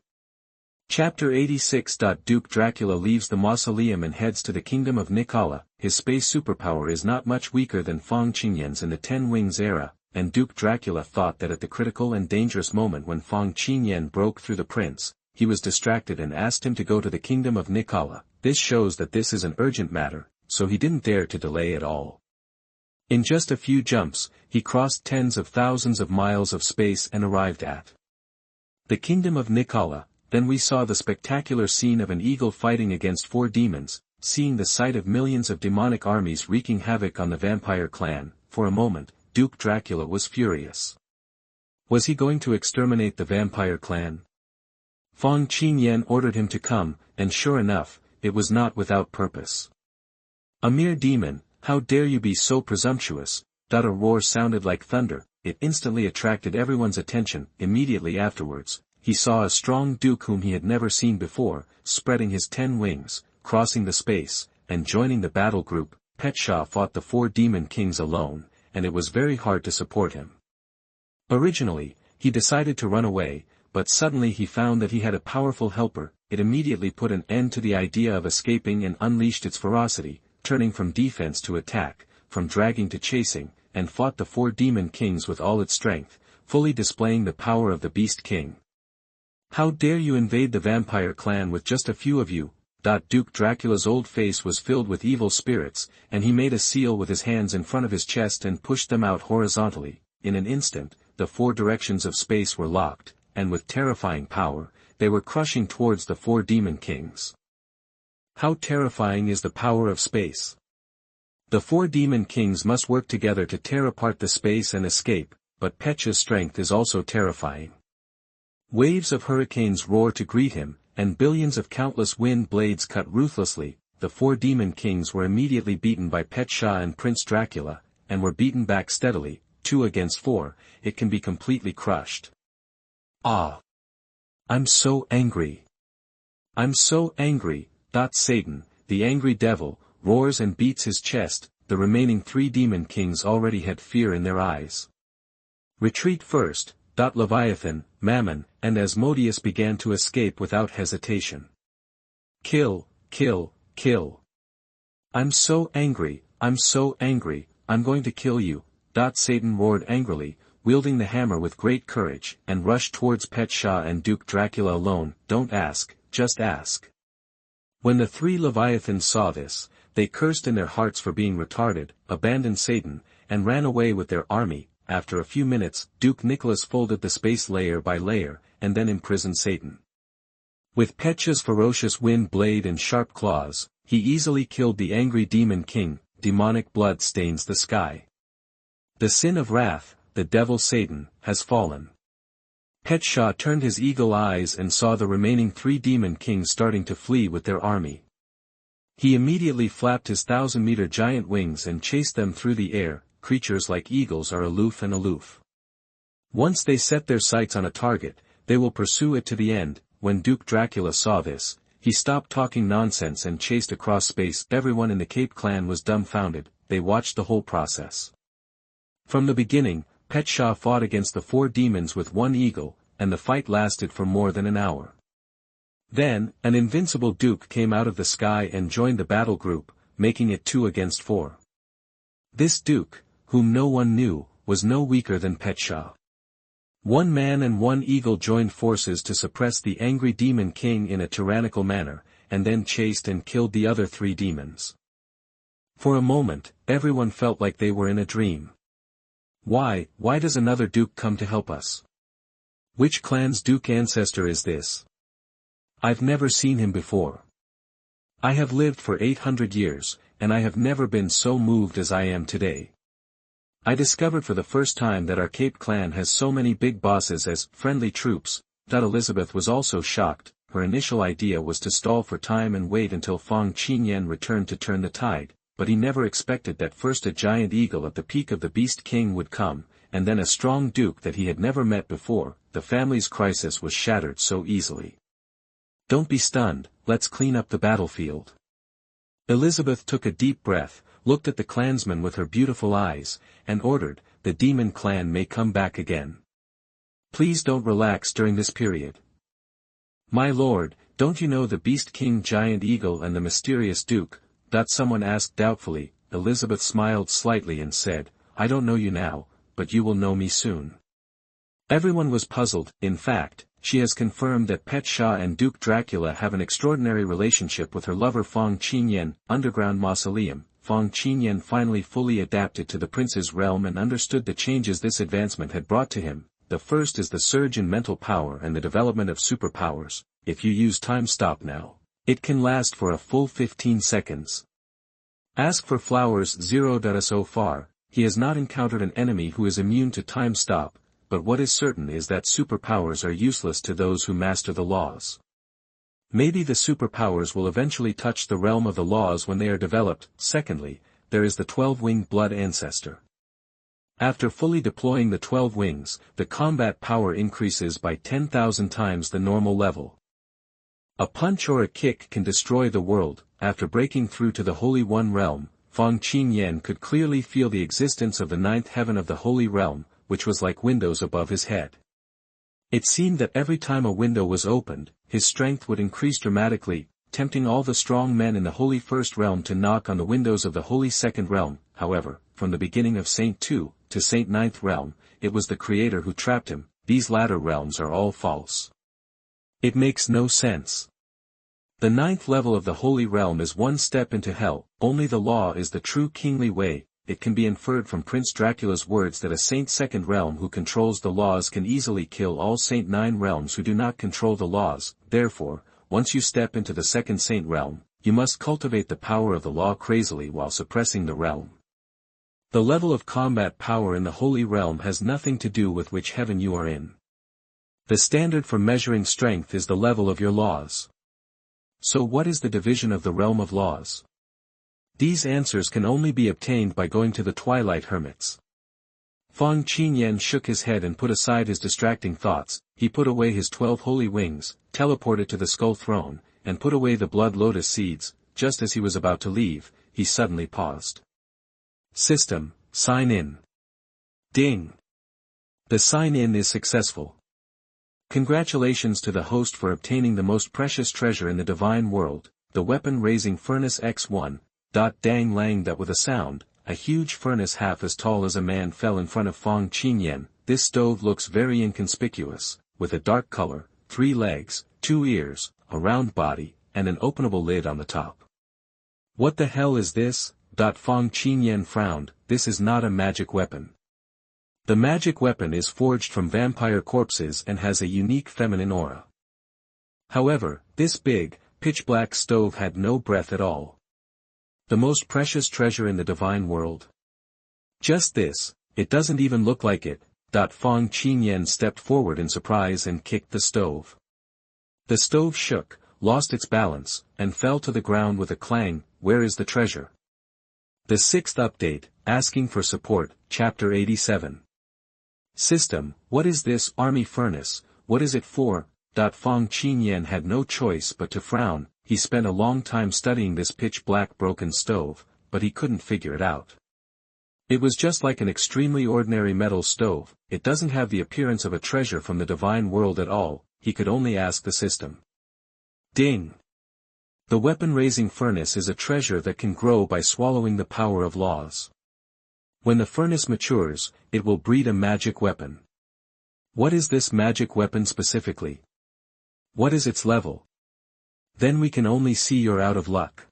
Chapter 86. Duke Dracula leaves the mausoleum and heads to the kingdom of Nicala. His space superpower is not much weaker than Fang Qingyan's in the 10 Wings era, and Duke Dracula thought that at the critical and dangerous moment when Fang Qingyan broke through the prince, he was distracted and asked him to go to the kingdom of Nicala. This shows that this is an urgent matter, so he didn't dare to delay at all. In just a few jumps, he crossed tens of thousands of miles of space and arrived at the kingdom of Nicala. Then we saw the spectacular scene of an eagle fighting against 4 demons, seeing the sight of millions of demonic armies wreaking havoc on the vampire clan. For a moment, Duke Dracula was furious. Was he going to exterminate the vampire clan? Fang Qingyan ordered him to come, and sure enough, it was not without purpose. A mere demon, how dare you be so presumptuous? A roar sounded like thunder. It instantly attracted everyone's attention. Immediately afterwards, he saw a strong duke whom he had never seen before, spreading his 10 wings, crossing the space, and joining the battle group. Petshaw fought the 4 demon kings alone, and it was very hard to support him. Originally, he decided to run away, but suddenly he found that he had a powerful helper. It immediately put an end to the idea of escaping and unleashed its ferocity, turning from defense to attack, from dragging to chasing, and fought the 4 demon kings with all its strength, fully displaying the power of the Beast King. How dare you invade the vampire clan with just a few of you? Duke Dracula's old face was filled with evil spirits, and he made a seal with his hands in front of his chest and pushed them out horizontally. In an instant, the 4 directions of space were locked, and with terrifying power, they were crushing towards the 4 demon kings. How terrifying is the power of space! The 4 demon kings must work together to tear apart the space and escape, but Petcha's strength is also terrifying. Waves of hurricanes roar to greet him, and billions of countless wind blades cut ruthlessly. The 4 demon kings were immediately beaten by Petshaw and Prince Dracula, and were beaten back steadily. 2 against 4, it can be completely crushed. Ah! I'm so angry. I'm so angry. Satan, the angry devil, roars and beats his chest. The remaining 3 demon kings already had fear in their eyes. Retreat first. Leviathan, Mammon, and Asmodeus began to escape without hesitation. Kill, kill, kill. I'm so angry, I'm going to kill you. Satan roared angrily, wielding the hammer with great courage, and rushed towards Pet Shah and Duke Dracula alone. Don't ask, just ask. When the three Leviathans saw this, they cursed in their hearts for being retarded, abandoned Satan, and ran away with their army. After a few minutes, Duke Nicholas folded the space layer by layer, and then imprisoned Satan. With Petshah's ferocious wind blade and sharp claws, he easily killed the angry demon king. Demonic blood stains the sky. The sin of wrath, the devil Satan, has fallen. Pet Shah turned his eagle eyes and saw the remaining three demon kings starting to flee with their army. He immediately flapped his 1,000-meter giant wings and chased them through the air. Creatures like eagles are aloof and aloof. Once they set their sights on a target, they will pursue it to the end. When Duke Dracula saw this, he stopped talking nonsense and chased across space. Everyone in the Cape clan was dumbfounded. They watched the whole process. From the beginning, Pet Shah fought against the four demons with one eagle, and the fight lasted for more than an hour. Then, an invincible duke came out of the sky and joined the battle group, making it 2 against 4. This duke, whom no one knew, was no weaker than Pet Shah. One man and one eagle joined forces to suppress the angry demon king in a tyrannical manner, and then chased and killed the other 3 demons. For a moment, everyone felt like they were in a dream. Why does another duke come to help us? Which clan's duke ancestor is this? I've never seen him before. I have lived for 800 years, and I have never been so moved as I am today. I discovered for the first time that our Cape clan has so many big bosses as friendly troops. Elizabeth was also shocked. Her initial idea was to stall for time and wait until Fang Qingyan returned to turn the tide, but he never expected that first a giant eagle at the peak of the Beast King would come, and then a strong duke that he had never met before. The family's crisis was shattered so easily. Don't be stunned, let's clean up the battlefield. Elizabeth took a deep breath, looked at the clansmen with her beautiful eyes, and ordered, the demon clan may come back again. Please don't relax during this period. My lord, don't you know the Beast King Giant Eagle and the mysterious Duke? Someone asked doubtfully. Elizabeth smiled slightly and said, I don't know you now, but you will know me soon. Everyone was puzzled. In fact, she has confirmed that Pet Shah and Duke Dracula have an extraordinary relationship with her lover Fang Qingyan. Underground Mausoleum. Fang Qingyan finally fully adapted to the prince's realm and understood the changes this advancement had brought to him. The first is the surge in mental power and the development of superpowers. If you use time stop now, it can last for a full 15 seconds. Ask for flowers 0. So far, he has not encountered an enemy who is immune to time stop, but what is certain is that superpowers are useless to those who master the laws. Maybe the superpowers will eventually touch the realm of the laws when they are developed. Secondly, there is the 12-winged blood ancestor. After fully deploying the 12 wings, the combat power increases by 10,000 times the normal level. A punch or a kick can destroy the world. After breaking through to the Holy One realm, Fang Qingyan could clearly feel the existence of the 9th heaven of the Holy Realm, which was like windows above his head. It seemed that every time a window was opened, his strength would increase dramatically, tempting all the strong men in the Holy First Realm to knock on the windows of the Holy Second Realm. However, from the beginning of Saint 2 to Saint 9th Realm, it was the Creator who trapped him. These latter realms are all false. It makes no sense. The 9th level of the Holy Realm is one step into hell. Only the law is the true kingly way. It can be inferred from Prince Dracula's words that a Saint Second Realm who controls the laws can easily kill all Saint 9 realms who do not control the laws. Therefore, once you step into the Second Saint Realm, you must cultivate the power of the law crazily while suppressing the realm. The level of combat power in the Holy Realm has nothing to do with which heaven you are in. The standard for measuring strength is the level of your laws. So what is the division of the realm of laws? These answers can only be obtained by going to the Twilight Hermits. Fang Qingyan shook his head and put aside his distracting thoughts. He put away his 12 holy wings, teleported to the skull throne, and put away the blood lotus seeds. Just as he was about to leave, he suddenly paused. System, sign in. Ding. The sign-in is successful. Congratulations to the host for obtaining the most precious treasure in the divine world, the weapon-raising furnace X1. Dang lang, that with a sound, a huge furnace half as tall as a man fell in front of Fang Qingyan. This stove looks very inconspicuous, with a dark color, 3 legs, 2 ears, a round body, and an openable lid on the top. What the hell is this? Fang Qingyan frowned. This is not a magic weapon. The magic weapon is forged from vampire corpses and has a unique feminine aura. However, this big, pitch-black stove had no breath at all. The most precious treasure in the divine world. Just this, it doesn't even look like it. Fang Qingyan stepped forward in surprise and kicked the stove. The stove shook, lost its balance, and fell to the ground with a clang. Where is the treasure? The 6th update, asking for support, Chapter 87. System, what is this army furnace, what is it for? Fang Qingyan had no choice but to frown. He spent a long time studying this pitch-black broken stove, but he couldn't figure it out. It was just like an extremely ordinary metal stove. It doesn't have the appearance of a treasure from the divine world at all. He could only ask the system. Ding! The weapon-raising furnace is a treasure that can grow by swallowing the power of laws. When the furnace matures, it will breed a magic weapon. What is this magic weapon specifically? What is its level? Then we can only see you're out of luck.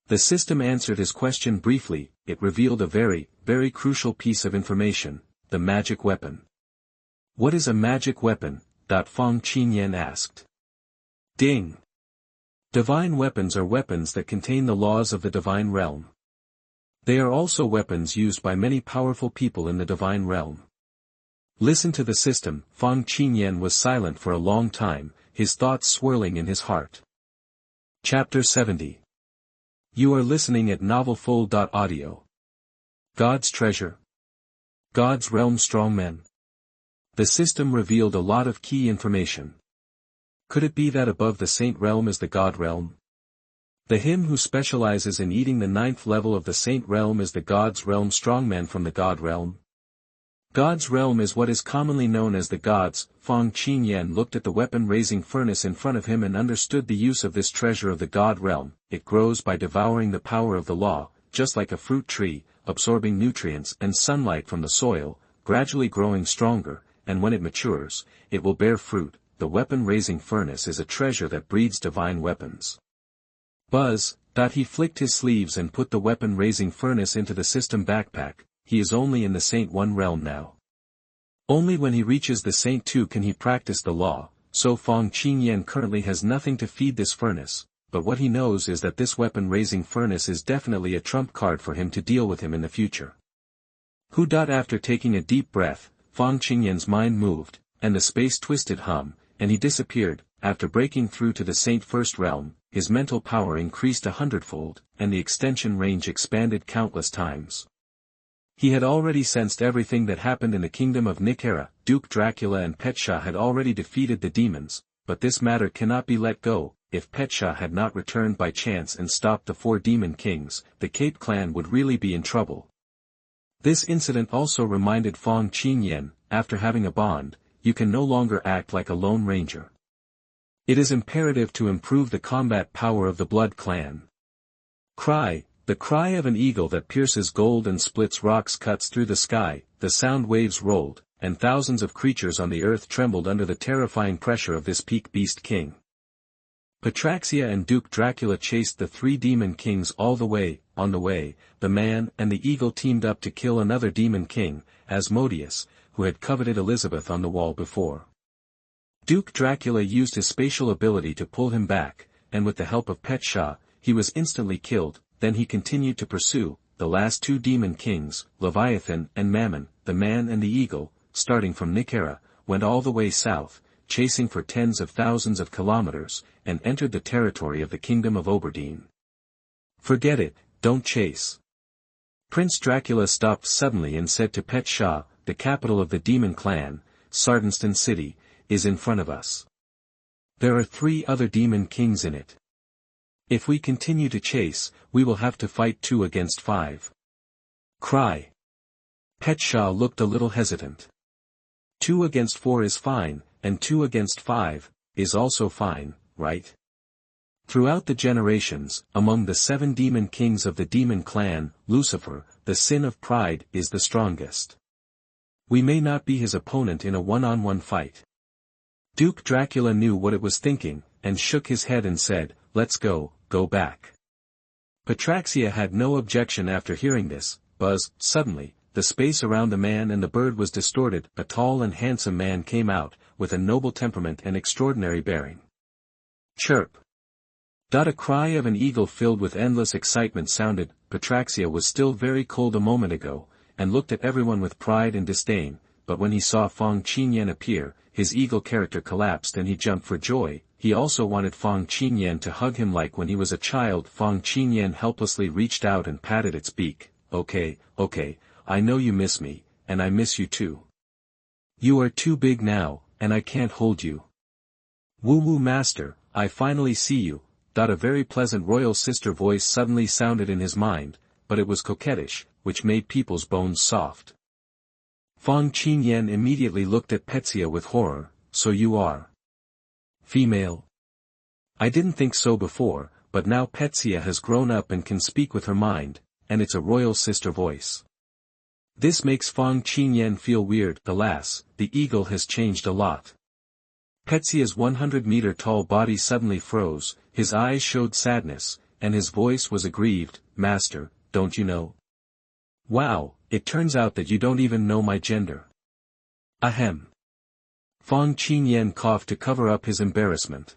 The system answered his question briefly. It revealed a very, very crucial piece of information, the magic weapon. What is a magic weapon? Fang Qingyan asked. Ding! Divine weapons are weapons that contain the laws of the divine realm. They are also weapons used by many powerful people in the divine realm. Listen to the system. Fang Qingyan was silent for a long time, his thoughts swirling in his heart. Chapter 70. You are listening at novelfull.audio. God's treasure. God's realm strongmen. The system revealed a lot of key information. Could it be that above the saint realm is the God realm? The him who specializes in eating the 9th level of the saint realm is the God's realm strongman from the God realm. God's realm is what is commonly known as the gods. Fang Qingyan looked at the weapon-raising furnace in front of him and understood the use of this treasure of the God realm. It grows by devouring the power of the law, just like a fruit tree, absorbing nutrients and sunlight from the soil, gradually growing stronger, and when it matures, it will bear fruit. The weapon-raising furnace is a treasure that breeds divine weapons. Buzz. He flicked his sleeves and put the weapon-raising furnace into the system backpack. He is only in the Saint 1 realm now. Only when he reaches the Saint 2 can he practice the law, so Fang Qingyan currently has nothing to feed this furnace, but what he knows is that this weapon-raising furnace is definitely a trump card for him to deal with him in the future. After taking a deep breath, Fang Qingyan's mind moved, and the space twisted and he disappeared. After breaking through to the Saint 1st realm, his mental power increased 100-fold, and the extension range expanded countless times. He had already sensed everything that happened in the kingdom of Nikera. Duke Dracula and Petsha had already defeated the demons, but this matter cannot be let go. If Petsha had not returned by chance and stopped the 4 demon kings, the Cape clan would really be in trouble. This incident also reminded Fang Qingyan, after having a bond, you can no longer act like a lone ranger. It is imperative to improve the combat power of the Blood Clan. Cry, the cry of an eagle that pierces gold and splits rocks cuts through the sky. The sound waves rolled, and thousands of creatures on the earth trembled under the terrifying pressure of this peak beast king. Petraxia and Duke Dracula chased the 3 demon kings all the way. On the way, the man and the eagle teamed up to kill another demon king, Asmodeus, who had coveted Elizabeth on the wall before. Duke Dracula used his spatial ability to pull him back, and with the help of Petsha, he was instantly killed. Then he continued to pursue the last 2 demon kings, Leviathan and Mammon. The man and the eagle, starting from Nikera, went all the way south, chasing for tens of thousands of kilometers, and entered the territory of the kingdom of Oberdeen. Forget it, don't chase. Prince Dracula stopped suddenly and said to Petsha, the capital of the demon clan, Sardenston City, is in front of us. There are 3 other demon kings in it. If we continue to chase, we will have to fight 2 against 5. Cry. Petsha looked a little hesitant. 2 against 4 is fine, and 2 against 5, is also fine, right? Throughout the generations, among the 7 demon kings of the demon clan, Lucifer, the sin of pride, is the strongest. We may not be his opponent in a one-on-one fight. Duke Dracula knew what it was thinking, and shook his head and said, let's go back. Patraxia had no objection after hearing this. Suddenly, the space around the man and the bird was distorted. A tall and handsome man came out, with a noble temperament and extraordinary bearing. Chirp! A cry of an eagle filled with endless excitement sounded. Patraxia was still very cold a moment ago, and looked at everyone with pride and disdain, but when he saw Fang Qingyan appear, his eagle character collapsed and he jumped for joy. He also wanted Fang Qingyan to hug him like when he was a child. Fang Qingyan helplessly reached out and patted its beak. Okay, I know you miss me, and I miss you too. You are too big now, and I can't hold you. Woo master, I finally see you. A very pleasant royal sister voice suddenly sounded in his mind, but it was coquettish, which made people's bones soft. Fang Qingyan immediately looked at Petsia with horror. So you are female? I didn't think so before, but now Petsia has grown up and can speak with her mind, and it's a royal sister voice. This makes Fang Qingyan feel weird. Alas, the eagle has changed a lot. Petsia's 100-meter-tall body suddenly froze, his eyes showed sadness, and his voice was aggrieved. Master, don't you know? Wow, it turns out that you don't even know my gender. Ahem. Fang Qingyan coughed to cover up his embarrassment.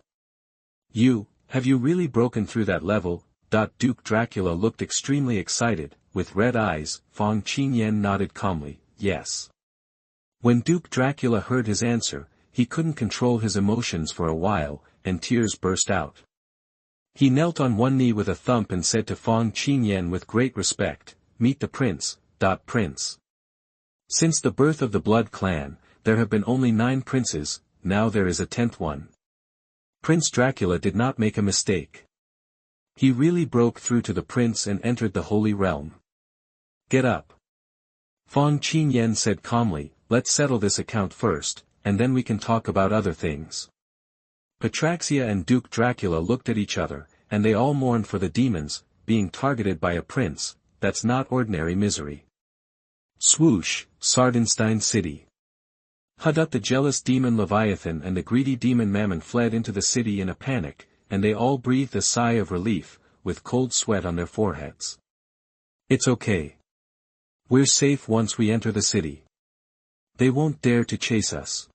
Have you really broken through that level? Duke Dracula looked extremely excited, with red eyes. Fang Qingyan nodded calmly, yes. When Duke Dracula heard his answer, he couldn't control his emotions for a while, and tears burst out. He knelt on one knee with a thump and said to Fang Qingyan with great respect, meet the prince. Prince. Since the birth of the Blood Clan, there have been only 9 princes, now there is a 10th one. Prince Dracula did not make a mistake. He really broke through to the prince and entered the Holy Realm. Get up. Fang Qingyan said calmly, let's settle this account first, and then we can talk about other things. Patraxia and Duke Dracula looked at each other, and they all mourned for the demons, being targeted by a prince. That's not ordinary misery. Swoosh, Sardenstein City. The jealous demon Leviathan and the greedy demon Mammon fled into the city in a panic, and they all breathed a sigh of relief, with cold sweat on their foreheads. It's okay. We're safe once we enter the city. They won't dare to chase us.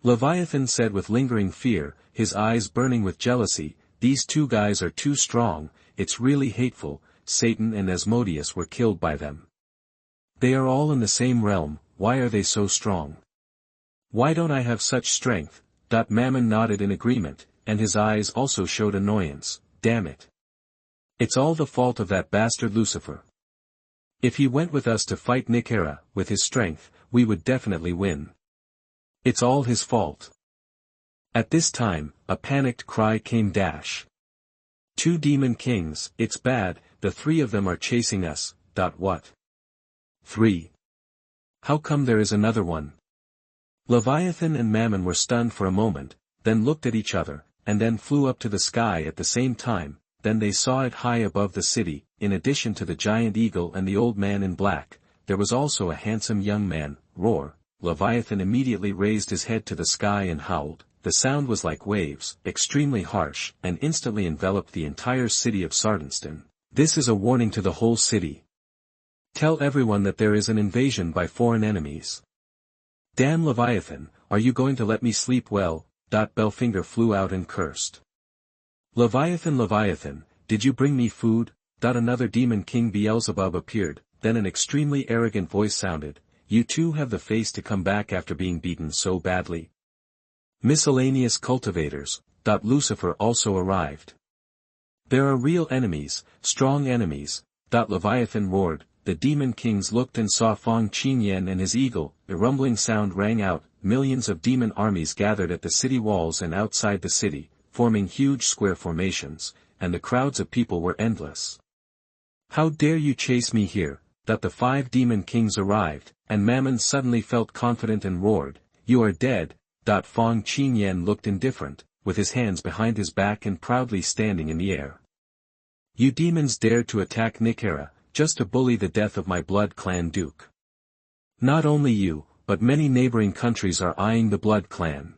Leviathan said with lingering fear, his eyes burning with jealousy, these 2 guys are too strong, it's really hateful. Satan and Asmodeus were killed by them. They are all in the same realm, why are they so strong? Why don't I have such strength? Mammon nodded in agreement, and his eyes also showed annoyance. Damn it. It's all the fault of that bastard Lucifer. If he went with us to fight Nikera, with his strength, we would definitely win. It's all his fault. At this time, a panicked cry came. 2 demon kings, it's bad, the 3 of them are chasing us. What? 3. How come there is another one? Leviathan and Mammon were stunned for a moment, then looked at each other, and then flew up to the sky at the same time. Then they saw it high above the city. In addition to the giant eagle and the old man in black, there was also a handsome young man. Roar! Leviathan immediately raised his head to the sky and howled. The sound was like waves, extremely harsh, and instantly enveloped the entire city of Sardenstein. This is a warning to the whole city. Tell everyone that there is an invasion by foreign enemies. Damn Leviathan, are you going to let me sleep well? Belfinger flew out and cursed. Leviathan, did you bring me food? Another demon king Beelzebub appeared, then an extremely arrogant voice sounded, you 2 have the face to come back after being beaten so badly. Miscellaneous cultivators. Lucifer also arrived. There are real enemies, strong enemies. Leviathan roared. The demon kings looked and saw Fang Qingyan and his eagle. A rumbling sound rang out. Millions of demon armies gathered at the city walls and outside the city, forming huge square formations, and the crowds of people were endless. How dare you chase me here? that the 5 demon kings arrived, and Mammon suddenly felt confident and roared, "You are dead." Fang Qingyan looked indifferent, with his hands behind his back and proudly standing in the air. "You demons dared to attack Nicara, just to bully the death of my blood clan duke. Not only you, but many neighboring countries are eyeing the blood clan."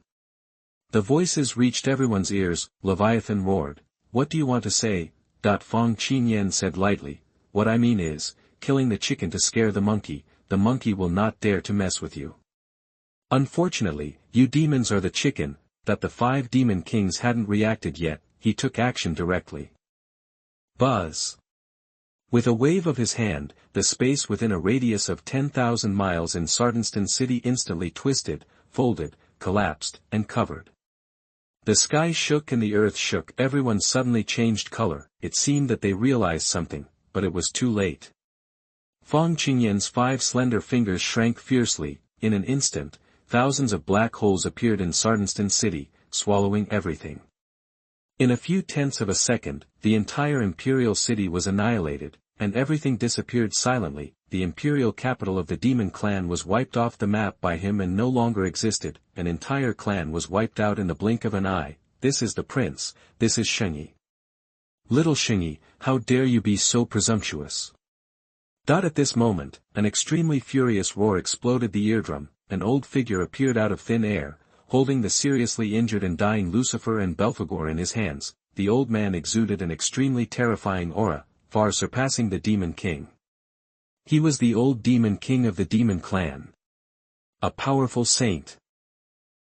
The voices reached everyone's ears. Leviathan roared, "What do you want to say?" Fang Qingyan said lightly, "What I mean is, killing the chicken to scare the monkey will not dare to mess with you. Unfortunately, you demons are the chicken." The 5 demon kings hadn't reacted yet. He took action directly. Buzz. With a wave of his hand, the space within a radius of 10,000 miles in Sardenston City instantly twisted, folded, collapsed, and covered. The sky shook and the earth shook. Everyone suddenly changed color. It seemed that they realized something, but it was too late. Fang Qingyan's 5 slender fingers shrank fiercely. In an instant, thousands of black holes appeared in Sardenston City, swallowing everything. In a few tenths of a second, the entire imperial city was annihilated, and everything disappeared silently. The imperial capital of the demon clan was wiped off the map by him and no longer existed. An entire clan was wiped out in the blink of an eye. "This is the prince, this is Shengyi. Little Shengyi, how dare you be so presumptuous?" At this moment, an extremely furious roar exploded the eardrum. An old figure appeared out of thin air, holding the seriously injured and dying Lucifer and Belphegor in his hands. The old man exuded an extremely terrifying aura, far surpassing the demon king. He was the old demon king of the demon clan. A powerful saint.